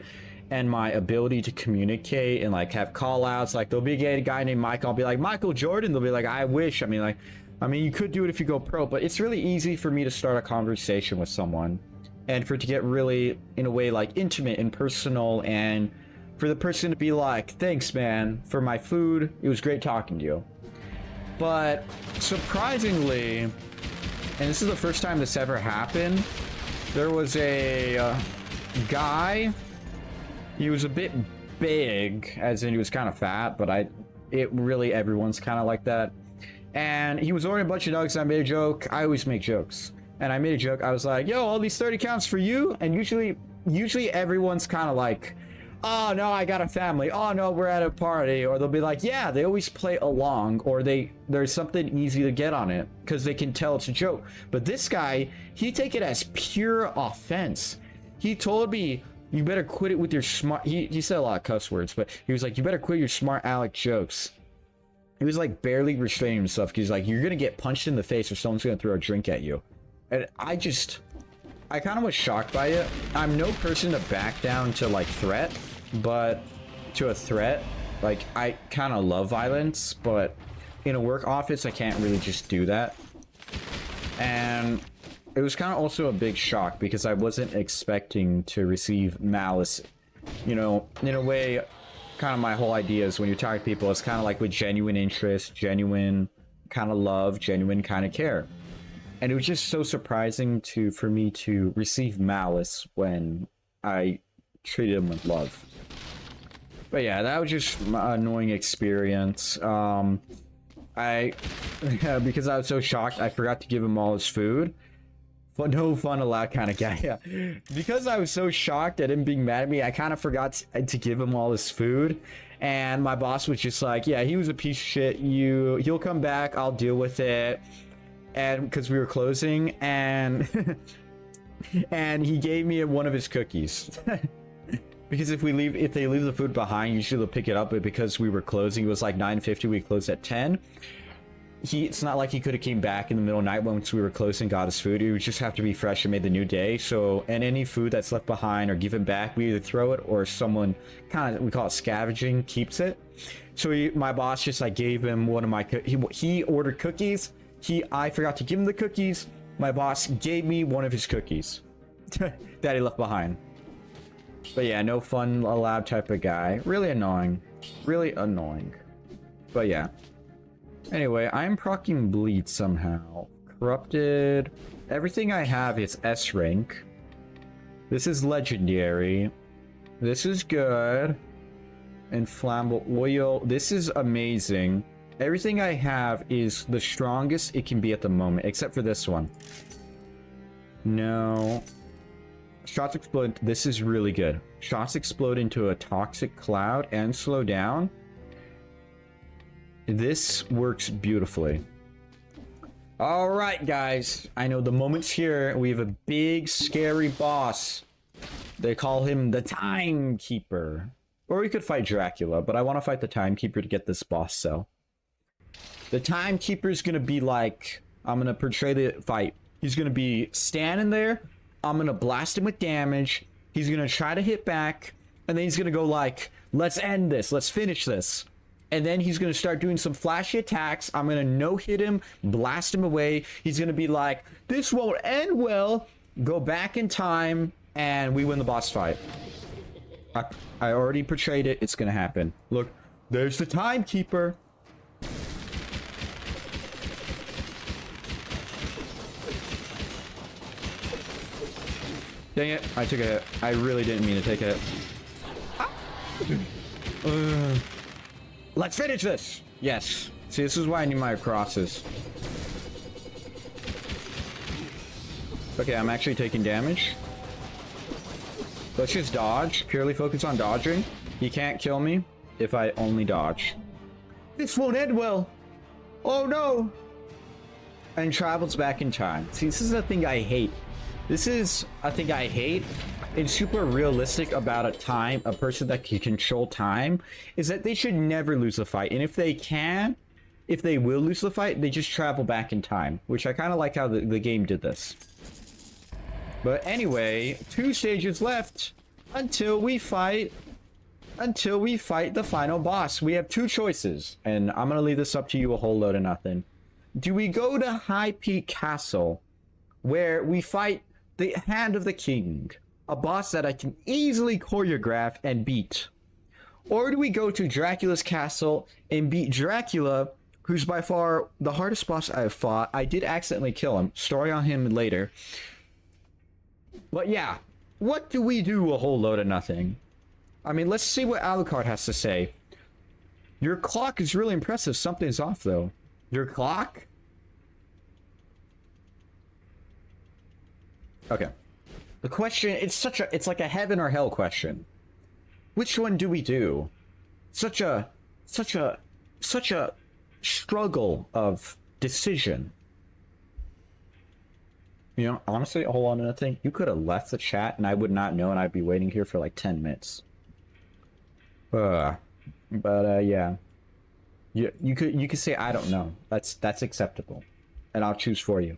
and my ability to communicate and like have call outs. Like, there'll be a guy named Mike, I'll be like, Michael Jordan. They'll be like, I wish. I mean, you could do it if you go pro, but it's really easy for me to start a conversation with someone and for it to get really, in a way, like intimate and personal, and for the person to be like, thanks, man, for my food. It was great talking to you. But surprisingly, and this is the first time this ever happened, there was a guy. He was a bit big, as in he was kind of fat, but everyone's kind of like that. And he was ordering a bunch of nuggets, and I made a joke. I always make jokes. And I made a joke. I was like, yo, all these 30 counts for you. And usually everyone's kind of like, oh, no, I got a family. Oh, no, we're at a party. Or they'll be like, yeah, they always play along. Or there's something easy to get on it because they can tell it's a joke. But this guy, he take it as pure offense. He told me, you better quit it with your smart... He said a lot of cuss words, but he was like, you better quit your smart aleck jokes. He was like barely restraining himself because he's like, you're gonna get punched in the face or someone's gonna throw a drink at you. And I kind of was shocked by it. I'm no person to back down to like threat, but to a threat, like I kind of love violence, but in a work office, I can't really just do that. And it was kind of also a big shock because I wasn't expecting to receive malice. You know, in a way, kind of my whole idea is when you're talking to people, it's kind of like with genuine interest, genuine kind of love, genuine kind of care. And it was just so surprising for me to receive malice when I treated him with love. But yeah, that was just an annoying experience. Because I was so shocked, I forgot to give him all his food. But no fun allowed kind of guy. Yeah. Because I was so shocked at him being mad at me, I kind of forgot to give him all his food. And my boss was just like, yeah, he was a piece of shit. He'll come back, I'll deal with it. And because we were closing, and and he gave me one of his cookies. Because if they leave the food behind, usually they'll pick it up. But because we were closing, it was like 9:50. We closed at 10. It's not like he could have came back in the middle of the night once we were closing, got his food. It would just have to be fresh and made the new day. So, and any food that's left behind or given back, we either throw it or someone we call it scavenging, keeps it. So my boss just like gave him one of my he ordered cookies. I forgot to give him the cookies. My boss gave me one of his cookies that he left behind. But yeah, no fun allowed type of guy. Really annoying. Really annoying. But yeah. Anyway, I'm proccing bleed somehow. Corrupted. Everything I have is S rank. This is legendary. This is good. Inflammable oil. This is amazing. Everything I have is the strongest it can be at the moment, except for this one. No. Shots explode. This is really good. Shots explode into a toxic cloud and slow down. This works beautifully. All right, guys. I know the moment's here. We have a big, scary boss. They call him the Timekeeper. Or we could fight Dracula, but I want to fight the Timekeeper to get this boss cell. The Timekeeper is going to be like... I'm going to portray the fight. He's going to be standing there. I'm going to blast him with damage. He's going to try to hit back. And then he's going to go like, let's end this. Let's finish this. And then he's going to start doing some flashy attacks. I'm going to no-hit him, blast him away. He's going to be like, this won't end well. Go back in time, and we win the boss fight. I already portrayed it. It's going to happen. Look, there's the Timekeeper. Dang it, I took a hit. I really didn't mean to take a hit. Let's finish this! Yes. See, this is why I need my crosses. Okay, I'm actually taking damage. Let's just dodge. Purely focus on dodging. He can't kill me if I only dodge. This won't end well! Oh no! And travels back in time. See, this is a thing I hate. This is a thing I hate. It's super realistic about a person that can control time, is that they should never lose a fight. And if they will lose the fight, they just travel back in time, which I kind of like how the game did this. But anyway, 2 stages left until we fight the final boss. We have 2 choices, and I'm gonna leave this up to you, a whole load of nothing. Do we go to High Peak Castle, where we fight the Hand of the King, a boss that I can easily choreograph and beat? Or do we go to Dracula's castle and beat Dracula, who's by far the hardest boss I've fought? I did accidentally kill him. Story on him later. But yeah, what do we do, a whole load of nothing? I mean, let's see what Alucard has to say. Your clock is really impressive. Something's off, though. Your clock? Okay. The question, it's like a heaven or hell question. Which one do we do? Such a struggle of decision. You know, honestly, hold on to that thing. You could have left the chat and I would not know, and I'd be waiting here for like 10 minutes. Yeah. You could say I don't know. That's acceptable. And I'll choose for you.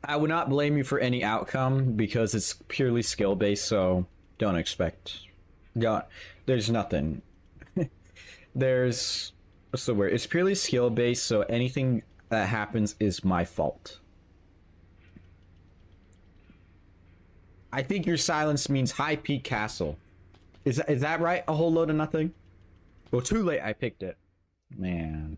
I would not blame you for any outcome because it's purely skill based, so don't expect. There's nothing. What's the word? It's purely skill based, so anything that happens is my fault. I think your silence means High Peak Castle. Is that right? A whole load of nothing? Well, too late. I picked it. Man.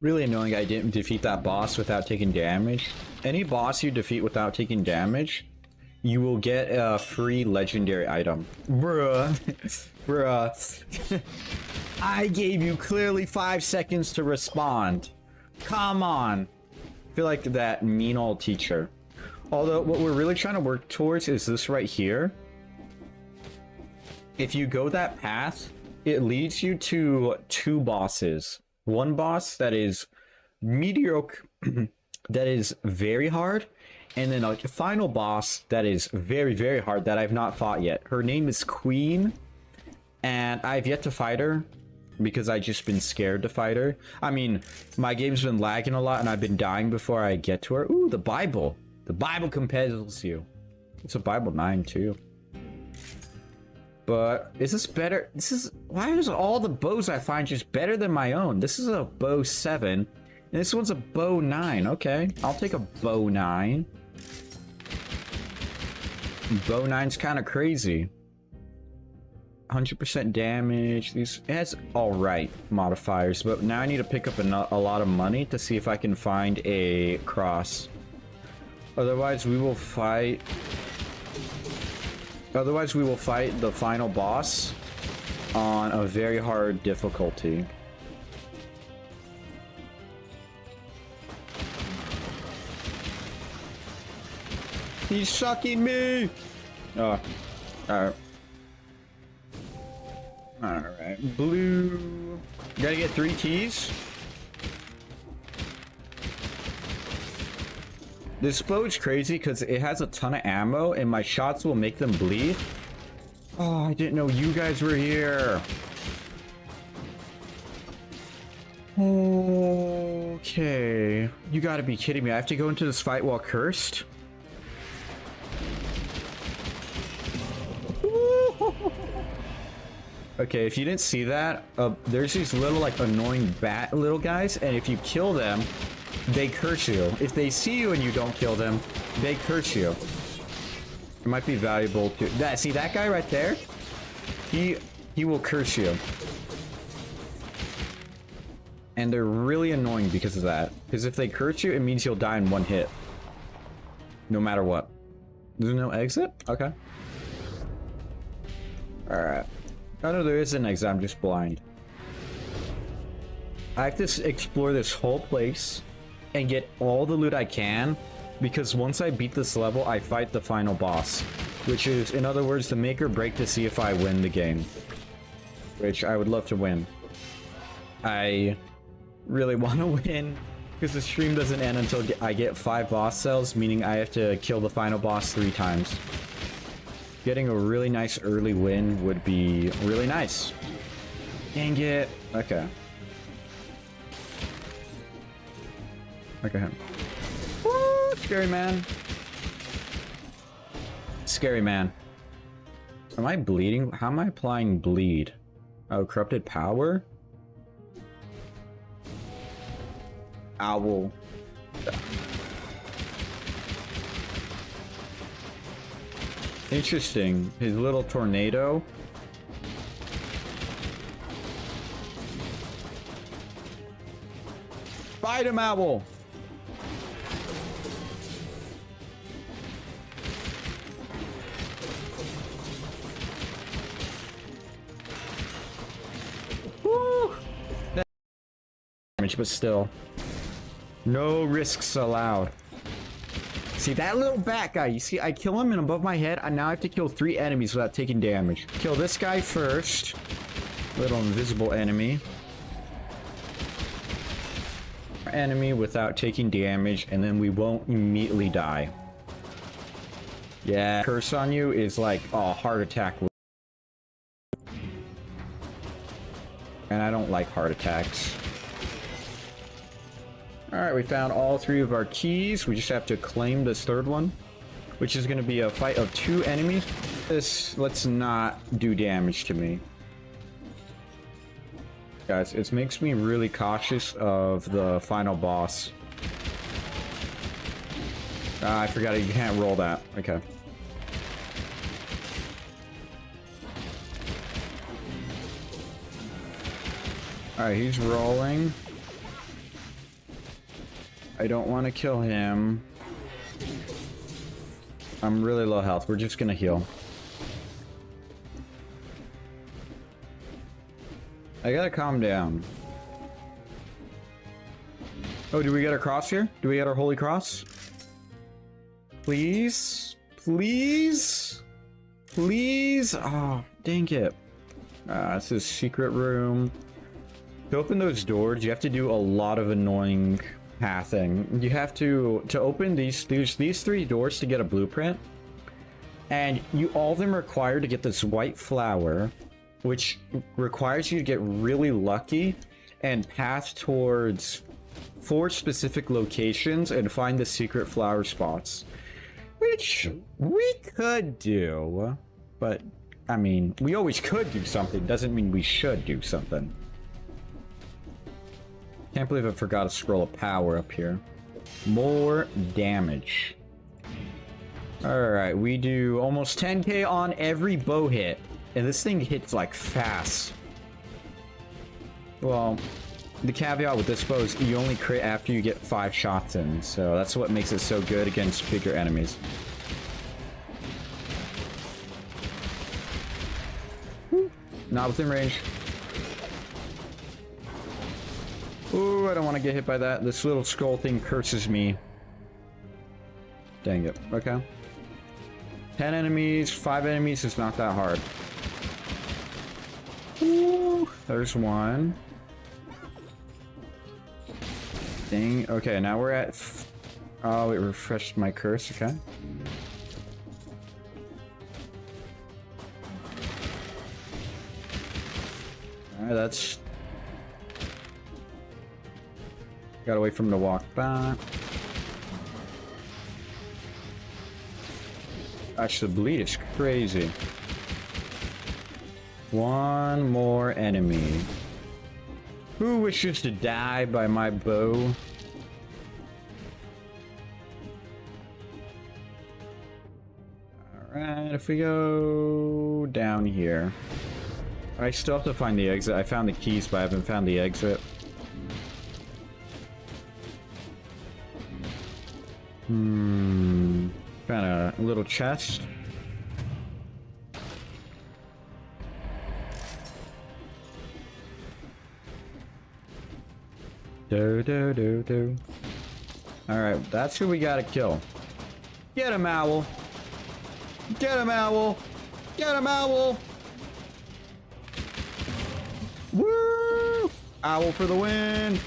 Really annoying I didn't defeat that boss without taking damage. Any boss you defeat without taking damage, you will get a free legendary item. Bruh. Bruh. I gave you clearly 5 seconds to respond. Come on. I feel like that mean old teacher. Although what we're really trying to work towards is this right here. If you go that path, it leads you to 2 bosses. One boss that is mediocre, that is very hard, and then a final boss that is very, very hard that I've not fought yet. Her name is Queen, and I've yet to fight her because I've just been scared to fight her. I mean, my game's been lagging a lot and I've been dying before I get to her. Ooh, the Bible. The Bible compels you. It's a Bible 9 too. But is this better? Why is all the bows I find just better than my own? This is a bow 7 and this one's a bow 9. Okay, I'll take a bow 9. Bow 9's kind of crazy. 100% damage. It has all right modifiers, but now I need to pick up a lot of money to see if I can find a cross. Otherwise, we will fight. Otherwise, we will fight the final boss on a very hard difficulty. He's sucking me! Oh, alright. Alright, blue. Gotta get 3 keys. This bow is crazy because it has a ton of ammo and my shots will make them bleed. Oh, I didn't know you guys were here. Okay. You gotta be kidding me. I have to go into this fight while cursed? Okay, if you didn't see that, there's these little like annoying bat little guys, and if you kill them, they curse you. If they see you and you don't kill them, they curse you. It might be valuable to see that guy right there. He will curse you, and they're really annoying because of that. Because if they curse you, it means you'll die in 1 hit, no matter what. There's no exit. Okay. All right. Oh no, there is an exit. I'm just blind. I have to explore this whole place and get all the loot I can, because once I beat this level, I fight the final boss, which is, in other words, the make or break to see if I win the game, which I would love to win. I really want to win because the stream doesn't end until I get 5 boss cells, meaning I have to kill the final boss 3 times. Getting a really nice early win would be really nice. Dang it. Okay. Okay. Woo, scary man. Scary man. Am I bleeding? How am I applying bleed? Oh, corrupted power? Owl. Interesting. His little tornado. Fight him, Owl! Woo! Damage, but still. No risks allowed. See that little bat guy? You see, I kill him and above my head, I now have to kill 3 enemies without taking damage. Kill this guy first. Little invisible enemy. Enemy without taking damage, and then we won't immediately die. Yeah, curse on you is like a heart attack. And I don't like heart attacks. Alright, we found all 3 of our keys. We just have to claim this 3rd one, which is going to be a fight of 2 enemies. Let's not do damage to me. guys. It makes me really cautious of the final boss. I forgot you can't roll that. Okay. Alright, he's rolling. I don't want to kill him. I'm really low health. We're just gonna heal. I gotta calm down. Oh, do we get a cross here? Do we get our holy cross? Please? Please? Please? Oh, dang it. This is secret room. To open those doors, you have to do a lot of annoying pathing. You have to open these 3 doors to get a blueprint. And all of them require to get this white flower, which requires you to get really lucky and path towards 4 specific locations and find the secret flower spots. Which we could do, but I mean, we always could do something, doesn't mean we should do something. Can't believe I forgot to scroll a power up here. More damage. Alright, we do almost 10k on every bow hit. And this thing hits like fast. Well, the caveat with this bow is you only crit after you get 5 shots in. So that's what makes it so good against bigger enemies. Not within range. Ooh, I don't want to get hit by that. This little skull thing curses me. Dang it. Okay. 10 enemies, 5 enemies is not that hard. Ooh, there's one. Dang. Okay, now we're at... Oh, it refreshed my curse. Okay. Alright, that's... Gotta wait for him to walk back. Actually, the bleed is crazy. One more enemy. Who wishes to die by my bow? Alright, if we go down here. I still have to find the exit. I found the keys, but I haven't found the exit. Found a little chest. Alright, that's who we gotta kill. Get him, Owl! Get him, Owl! Get him, Owl! Woo! Owl for the win!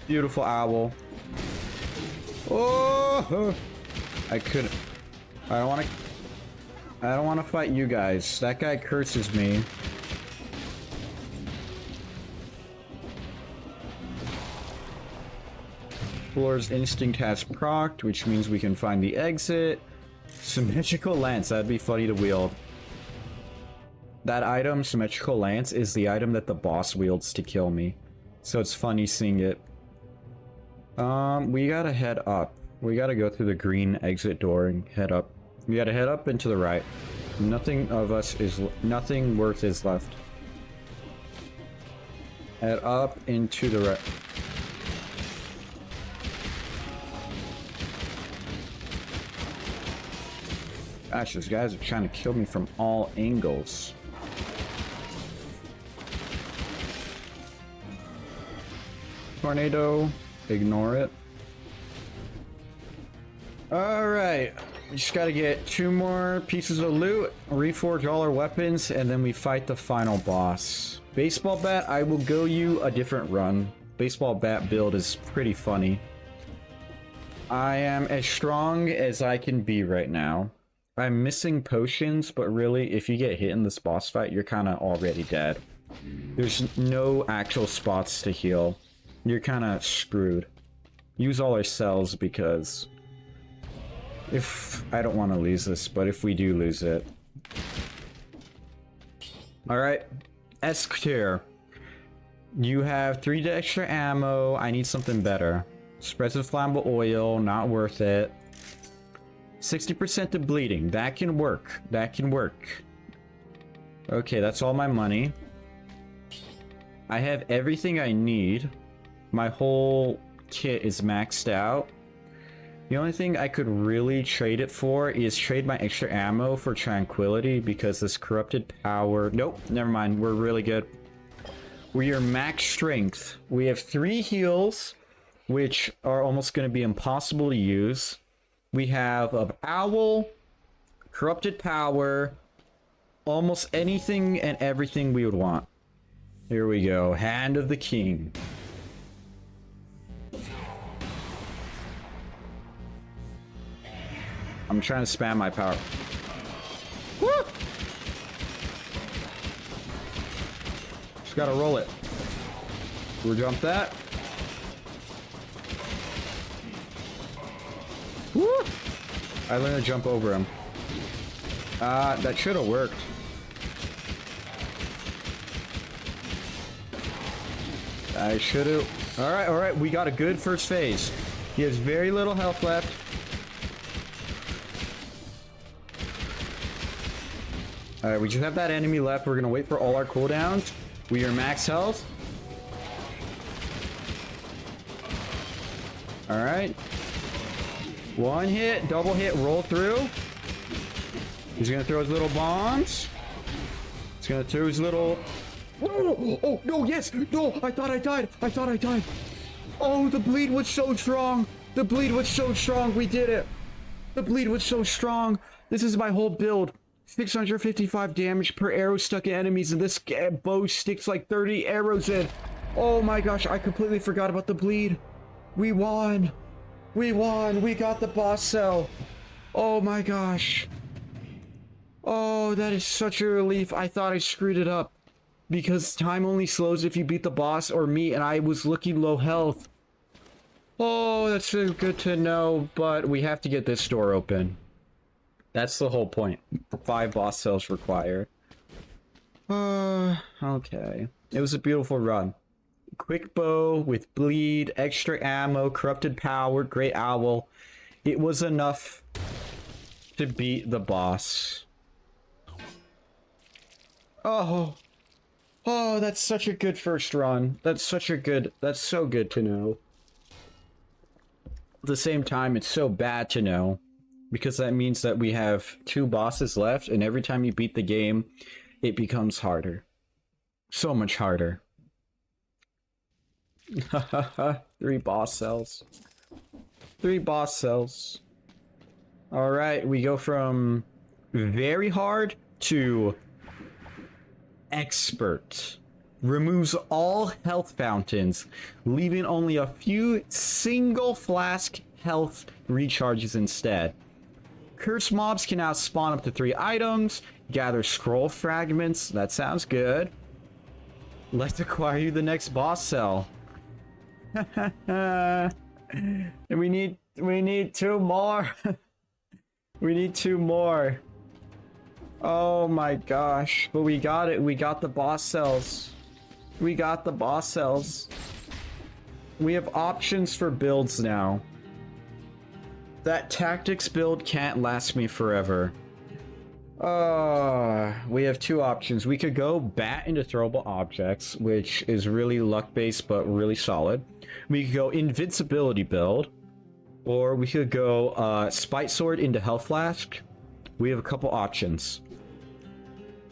Beautiful owl. Oh! I couldn't. I don't want to fight you guys. That guy curses me. Floor's instinct has procced, which means we can find the exit. Symmetrical lance. That'd be funny to wield. That item, symmetrical lance, is the item that the boss wields to kill me. So it's funny seeing it. We gotta head up. We gotta go through the green exit door and head up. We gotta head up and to the right. Nothing worth is left. Head up into the right. Gosh, these guys are trying to kill me from all angles. Tornado. Ignore it. Alright. We just gotta get 2 more pieces of loot, reforge all our weapons, and then we fight the final boss. Baseball bat, I will go you a different run. Baseball bat build is pretty funny. I am as strong as I can be right now. I'm missing potions, but really, if you get hit in this boss fight, you're kind of already dead. There's no actual spots to heal. You're kind of screwed. Use all our cells because if I don't want to lose this, but if we do lose it, Alright. S-tier. You have 3 extra ammo. I need something better. Spreads of flammable oil, not worth it. 60% to bleeding. That can work. That can work. Okay, that's all my money. I have everything I need. My whole kit is maxed out. The only thing I could really trade it for is trade my extra ammo for tranquility, because this corrupted power... Nope, never mind. We're really good. We are max strength. We have 3 heals, which are almost going to be impossible to use. We have an owl, corrupted power, almost anything and everything we would want. Here we go. Hand of the King. I'm trying to spam my power. Woo! Just gotta roll it. We'll jump that. Woo! I learned to jump over him. That should have worked. I should have. Alright, we got a good first phase. He has very little health left. Alright, we just have that enemy left. We're gonna wait for all our cooldowns. We are max health. Alright. 1 hit, double hit, roll through. He's gonna throw his little bombs. He's gonna throw his little... Oh, oh, no, yes! No, I thought I died! I thought I died! Oh, the bleed was so strong! The bleed was so strong! We did it! The bleed was so strong! This is my whole build. 655 damage per arrow stuck in enemies, and this bow sticks like 30 arrows in. Oh my gosh, I completely forgot about the bleed. We won! We won! We got the boss cell! Oh my gosh. Oh, that is such a relief. I thought I screwed it up. Because time only slows if you beat the boss or me, and I was looking low health. Oh, that's so good to know, but we have to get this door open. That's the whole point. 5 boss cells required. Okay. It was a beautiful run. Quick bow with bleed, extra ammo, corrupted power, great owl. It was enough to beat the boss. Oh. Oh, that's such a good first run. That's so good to know. At the same time, it's so bad to know. Because that means that we have 2 bosses left, and every time you beat the game, it becomes harder. So much harder. 3 boss cells. 3 boss cells. Alright, we go from very hard to expert. Removes all health fountains, leaving only a few single flask health recharges instead. Curse mobs can now spawn up to 3 items. Gather scroll fragments. That sounds good. Let's acquire you the next boss cell. And we need 2 more. We need 2 more. Oh my gosh. But we got it. We got the boss cells. We got the boss cells. We have options for builds now. That tactics build can't last me forever. We have 2 options. We could go bat into throwable objects, which is really luck-based but really solid. We could go invincibility build, or we could go spite sword into health flask. We have a couple options.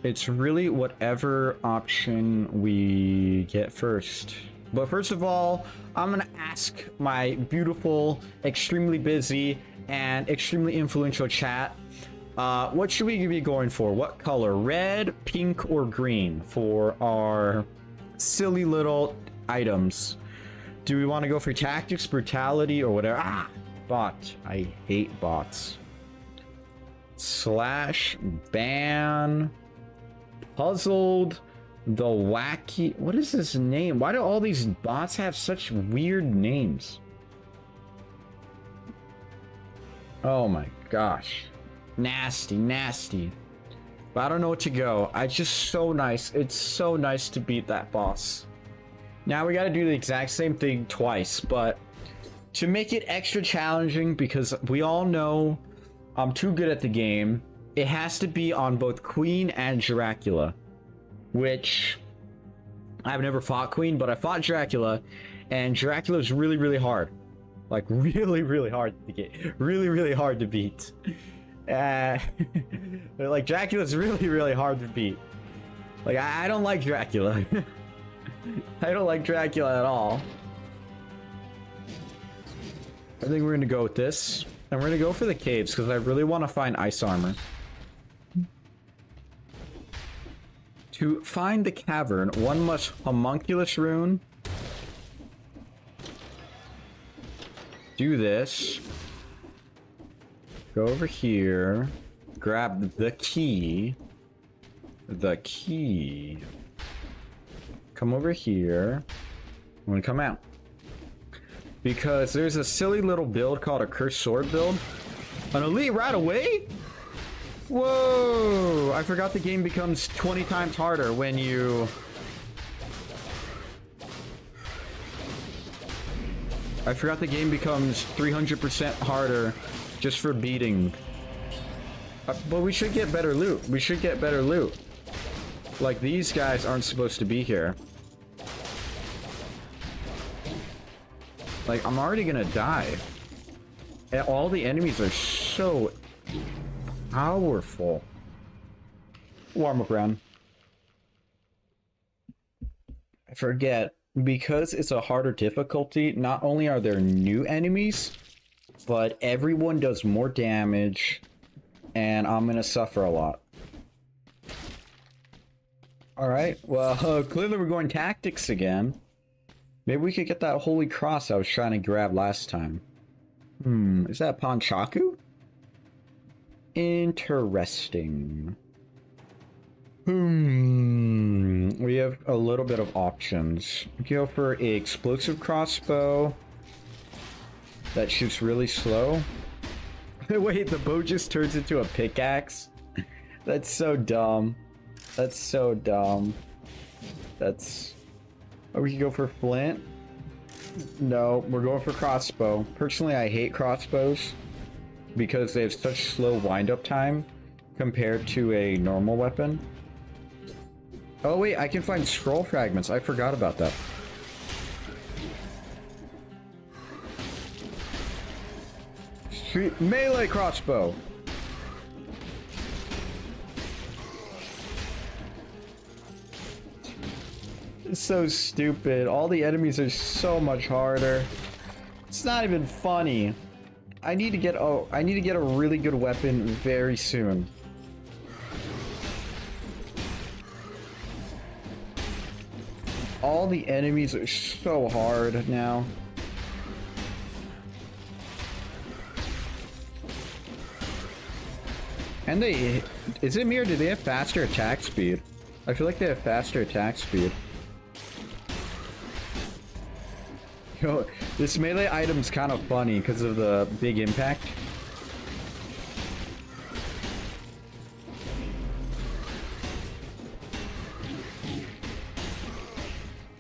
It's really whatever option we get first. But first of all, I'm gonna ask my beautiful, extremely busy, and extremely influential chat, what should we be going for? What color? Red, pink, or green for our silly little items? Do we want to go for tactics, brutality, or whatever? Ah! Bot. I hate bots. Slash, ban, puzzled, the wacky... What is this name? Why do all these bots have such weird names? Oh my gosh. Nasty, nasty. But I don't know what to go. It's just so nice. It's so nice to beat that boss. Now we gotta do the exact same thing twice, but to make it extra challenging, because we all know I'm too good at the game, it has to be on both Queen and Dracula. Which, I've never fought Queen, but I fought Dracula, and Dracula is really, really hard. Like, really, really hard to get. Really, really hard to beat. Like, Dracula's really, really hard to beat. Like, I don't like Dracula. I don't like Dracula at all. I think we're gonna go with this. And we're gonna go for the caves, because I really want to find ice armor. To find the cavern, one must homunculus rune. Do this. Go over here. Grab the key. The key. Come over here. I'm gonna come out. Because there's a silly little build called a cursed sword build. An elite right away? Whoa! I forgot the game becomes 20 times harder when you... I forgot the game becomes 300% harder just for beating. But we should get better loot. We should get better loot. Like, these guys aren't supposed to be here. Like, I'm already gonna die. And all the enemies are so powerful. Warm up round. I forget, because it's a harder difficulty, not only are there new enemies, but everyone does more damage, and I'm gonna suffer a lot. Alright, well, clearly we're going tactics again. Maybe we could get that holy cross I was trying to grab last time. Is that Ponchaku? Interesting. We have a little bit of options. Go for an explosive crossbow that shoots really slow. Wait, the bow just turns into a pickaxe? That's so dumb. That's so dumb. That's... Oh, we can go for flint? No, we're going for crossbow. Personally, I hate crossbows because they have such slow wind-up time compared to a normal weapon. Oh wait, I can find scroll fragments. I forgot about that. Melee crossbow. It's so stupid. All the enemies are so much harder. It's not even funny. I need to get a really good weapon very soon. All the enemies are so hard now. And they... Is it me or do they have faster attack speed? I feel like they have faster attack speed. Yo, this melee item's kind of funny because of the big impact.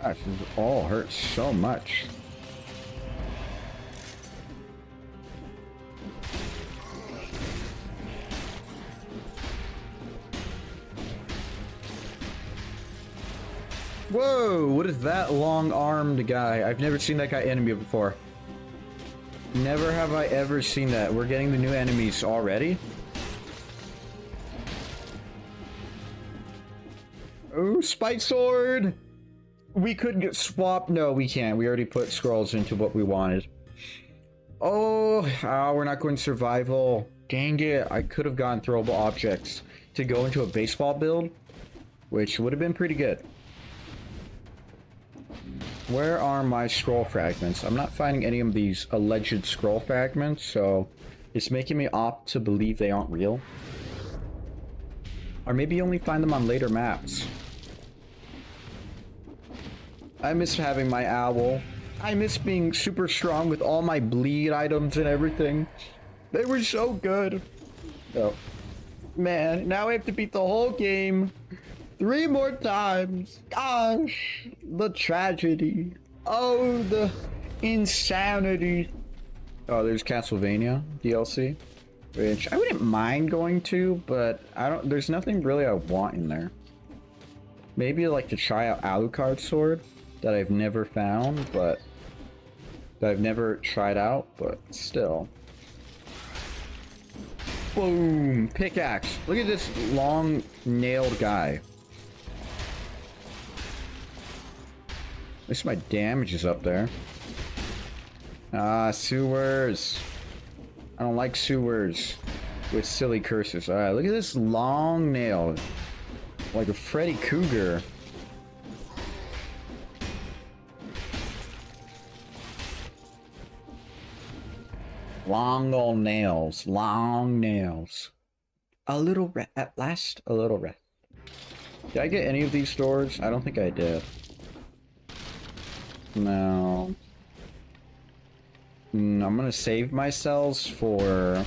Gosh, this all hurts so much. Whoa, what is that long-armed guy? I've never seen that guy enemy before. Never have I ever seen that. We're getting the new enemies already? Oh, spike sword! We could get swapped. No, we can't. We already put scrolls into what we wanted. Oh, we're not going survival. Dang it. I could have gotten throwable objects to go into a baseball build, which would have been pretty good. Where are my scroll fragments? I'm not finding any of these alleged scroll fragments, so it's making me opt to believe they aren't real. Or maybe you only find them on later maps. I miss having my owl. I miss being super strong with all my bleed items and everything. They were so good. Oh. man. Now we have to beat the whole game 3 more times. Gosh, the tragedy. Oh, the insanity. Oh, there's Castlevania DLC, which I wouldn't mind going to, but there's nothing really I want in there. Maybe I'd like to try out Alucard's sword that I've never found, but that I've never tried out, but still. Boom! Pickaxe. Look at this long nailed guy. At least my damage is up there. Ah, sewers. I don't like sewers with silly curses. Alright, look at this long nail. Like a Freddy Krueger. Long old nails. Long nails. A little rest. At last, a little rest. Did I get any of these stores? I don't think I did. No. I'm gonna save my cells for...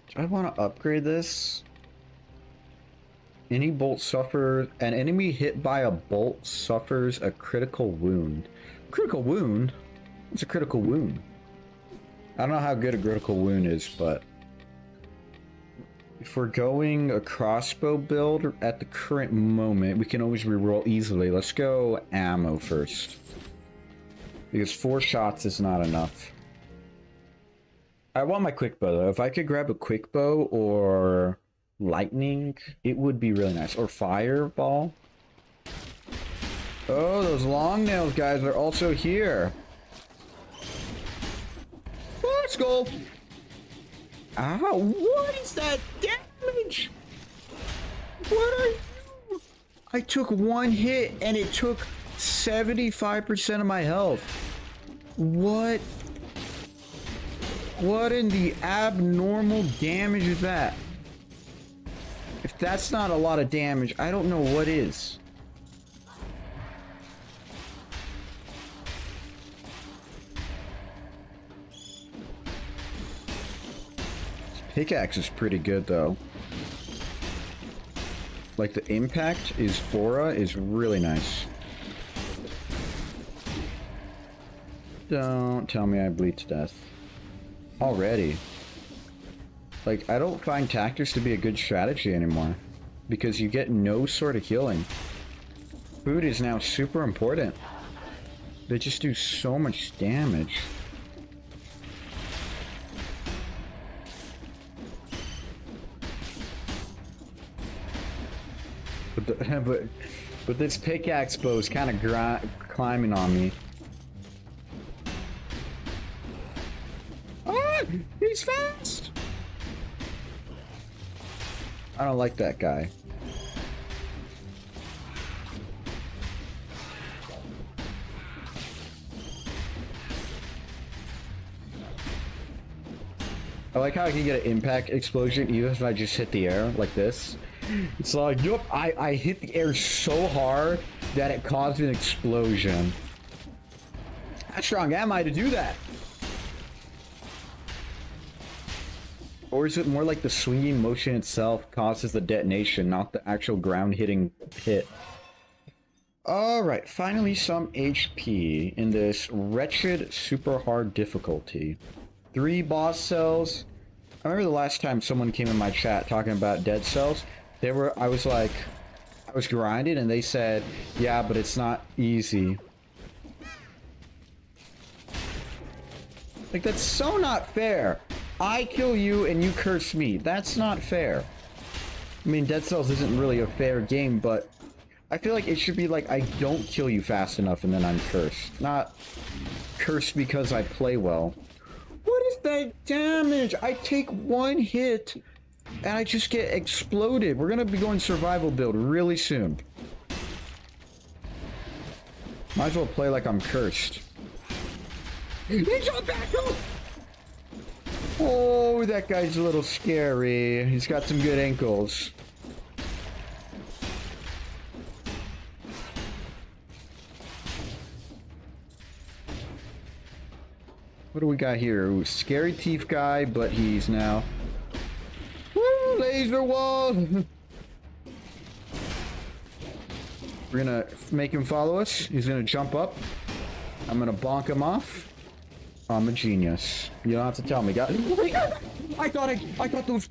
Do I want to upgrade this? Any bolt suffer... An enemy hit by a bolt suffers a critical wound. Critical wound? What's a critical wound? I don't know how good a critical wound is, but... If we're going a crossbow build at the current moment, we can always reroll easily. Let's go ammo first. Because 4 shots is not enough. I want my quick bow though. If I could grab a quick bow or lightning, it would be really nice. Or fireball. Oh, those long nails guys are also here. Let's go. Ow, what is that damage? What are you? I took 1 hit and it took 75% of my health. What? What in the abnormal damage is that? If that's not a lot of damage, I don't know what is. Pickaxe is pretty good though. Like the impact, is aura is really nice. Don't tell me I bleed to death. Already. Like, I don't find tactics to be a good strategy anymore. Because you get no sort of healing. Food is now super important. They just do so much damage. But this pickaxe bow is kind of climbing on me. Ah! He's fast! I don't like that guy. I like how I can get an impact explosion even if I just hit the air like this. It's like, yup, I hit the air so hard that it caused an explosion. How strong am I to do that? Or is it more like the swinging motion itself causes the detonation, not the actual ground hitting hit? Alright, finally some HP in this wretched super hard difficulty. 3 boss cells. I remember the last time someone came in my chat talking about dead cells. I was grinding and they said, yeah, but it's not easy. Like, that's so not fair. I kill you and you curse me. That's not fair. I mean, Dead Cells isn't really a fair game, but I feel like it should be like, I don't kill you fast enough and then I'm cursed. Not cursed because I play well. What is that damage? I take 1 hit and I just get exploded. We're gonna be going survival build really soon. Might as well play like I'm cursed. He's on back up! Oh, that guy's a little scary. He's got some good ankles. What do we got here? Ooh, scary thief guy, but he's now... Laser wall. We're gonna make him follow us. He's gonna jump up. I'm gonna bonk him off. I'm a genius. You don't have to tell me, guys. I thought those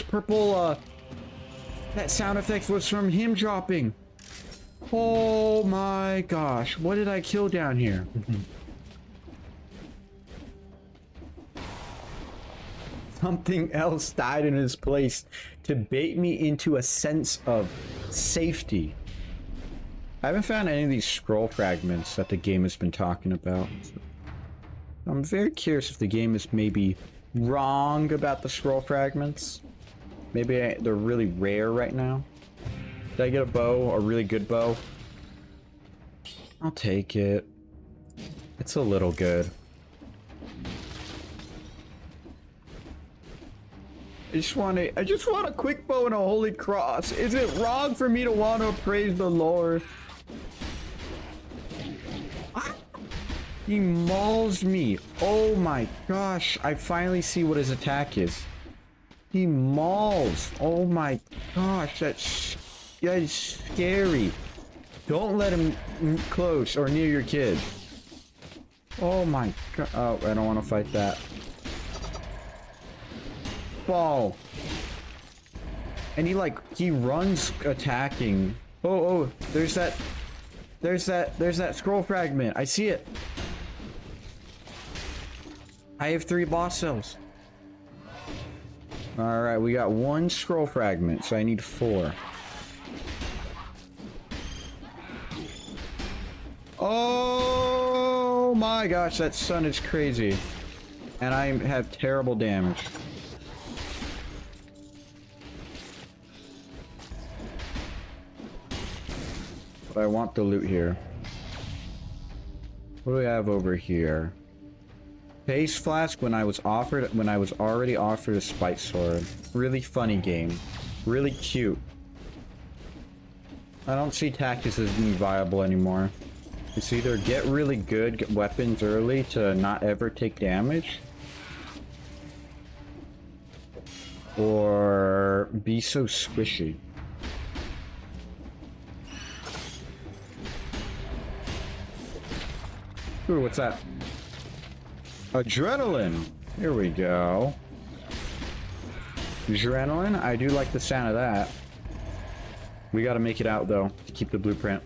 purple. That sound effects was from him dropping. Oh my gosh! What did I kill down here? Something else died in his place to bait me into a sense of safety. I haven't found any of these scroll fragments that the game has been talking about. I'm very curious if the game is maybe wrong about the scroll fragments. Maybe they're really rare right now. Did I get a bow? A really good bow? I'll take it. It's a little good. I just want a quick bow and a holy cross. Is it wrong for me to want to praise the Lord? Ah! He mauls me. Oh my gosh. I finally see what his attack is. He mauls. Oh my gosh. That's scary. Don't let him close or near your kids. Oh my god. Oh, I don't want to fight that. Ball. And he runs attacking. Oh, there's that scroll fragment. I see it. I have 3 boss cells. All right, we got 1 scroll fragment, so I need 4. Oh my gosh, that sun is crazy. And I have terrible damage. But I want the loot here. What do we have over here? Pace Flask when I was already offered a Spite Sword. Really funny game. Really cute. I don't see Tactics as being viable anymore. It's either get really good weapons early to not ever take damage, or be so squishy. Ooh, what's that? Adrenaline! Here we go. Adrenaline? I do like the sound of that. We gotta make it out, though, to keep the blueprint.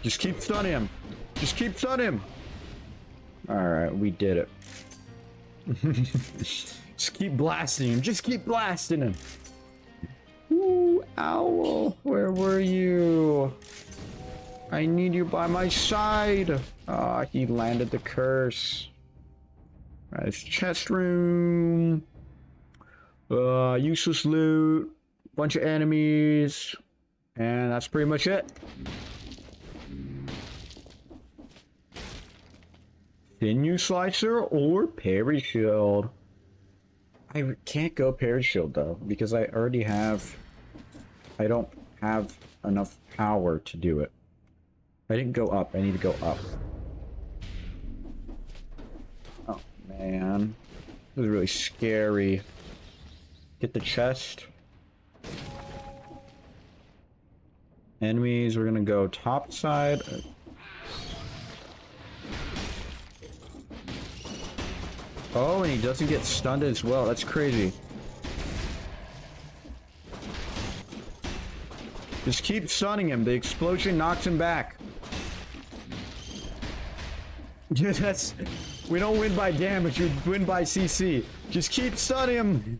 Just keep stunning him! Just keep stunning him! Alright, we did it. Just keep blasting him! Just keep blasting him! Ooh, owl! Where were you? I need you by my side. Ah, he landed the curse. Nice chest room. Useless loot. Bunch of enemies. And that's pretty much it. Sinew Slicer or Parry Shield. I can't go Parry Shield though, because I don't have enough power to do it. I didn't go up. I need to go up. Oh, man. This is really scary. Get the chest. Enemies, we're gonna go top side. Oh, and he doesn't get stunned as well. That's crazy. Just keep stunning him. The explosion knocks him back. Yeah, we don't win by damage, we win by CC. Just keep stunning him.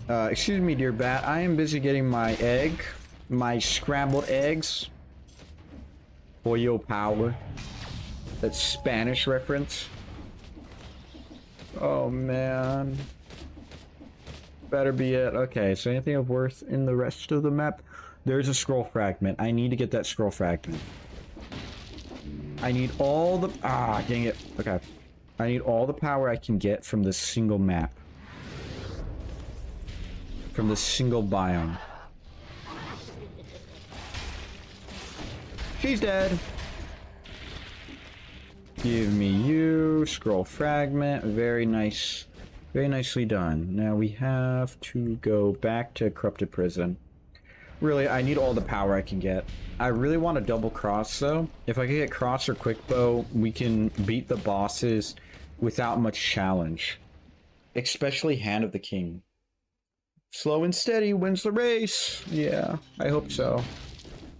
Excuse me, dear bat. I am busy getting my egg. My scrambled eggs. Pollo power. That's Spanish reference. Oh, man. Better be it. Okay, so anything of worth in the rest of the map? There's a scroll fragment. I need to get that scroll fragment. I need all the... Ah, dang it. Okay. I need all the power I can get from this single map. From this single biome. She's dead. Give me you. Scroll fragment. Very nice. Very nicely done. Now we have to go back to Corrupted Prison. Really, I need all the power I can get. I really want to double cross though. If I could get cross or quick bow, we can beat the bosses without much challenge. Especially Hand of the King. Slow and steady wins the race. Yeah, I hope so.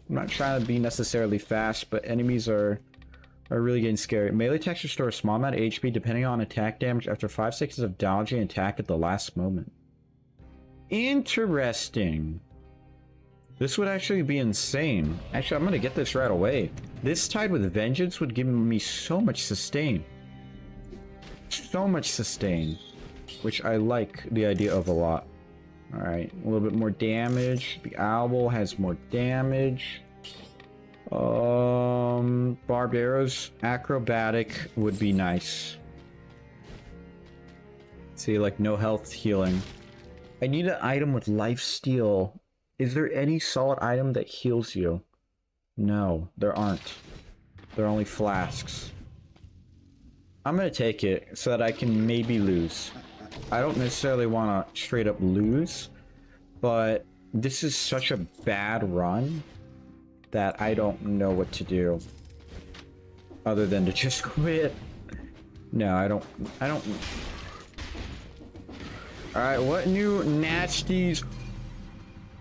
I'm not trying to be necessarily fast, but enemies are really getting scary. Melee attacks restore a small amount of HP depending on attack damage after 5 seconds of dodging an attack at the last moment. Interesting. This would actually be insane. Actually, I'm gonna get this right away. This tied with Vengeance would give me so much sustain. So much sustain. Which I like the idea of a lot. Alright, a little bit more damage. The owl has more damage. Barbed arrows. Acrobatic would be nice. See, like no health healing. I need an item with lifesteal. Is there any solid item that heals you? No, there aren't. They're only flasks. I'm gonna take it so that I can maybe lose. I don't necessarily want to straight up lose, but this is such a bad run that I don't know what to do other than to just quit. No, I don't. Alright, what new nasties?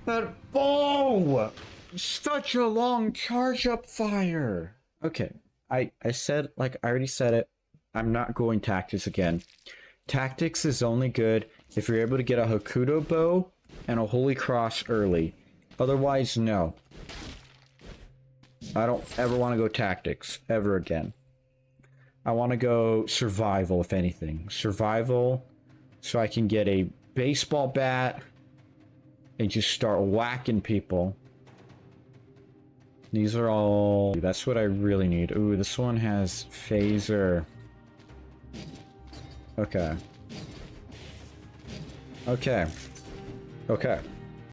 That bow! Such a long charge up fire! Okay, I said, like, I already said it. I'm not going tactics again. Tactics is only good if you're able to get a Hakuto bow and a Holy Cross early. Otherwise, no. I don't ever want to go tactics, ever again. I want to go survival, if anything. Survival, so I can get a baseball bat and just start whacking people. These are all... That's what I really need. Ooh, this one has phaser. Okay. Okay. Okay.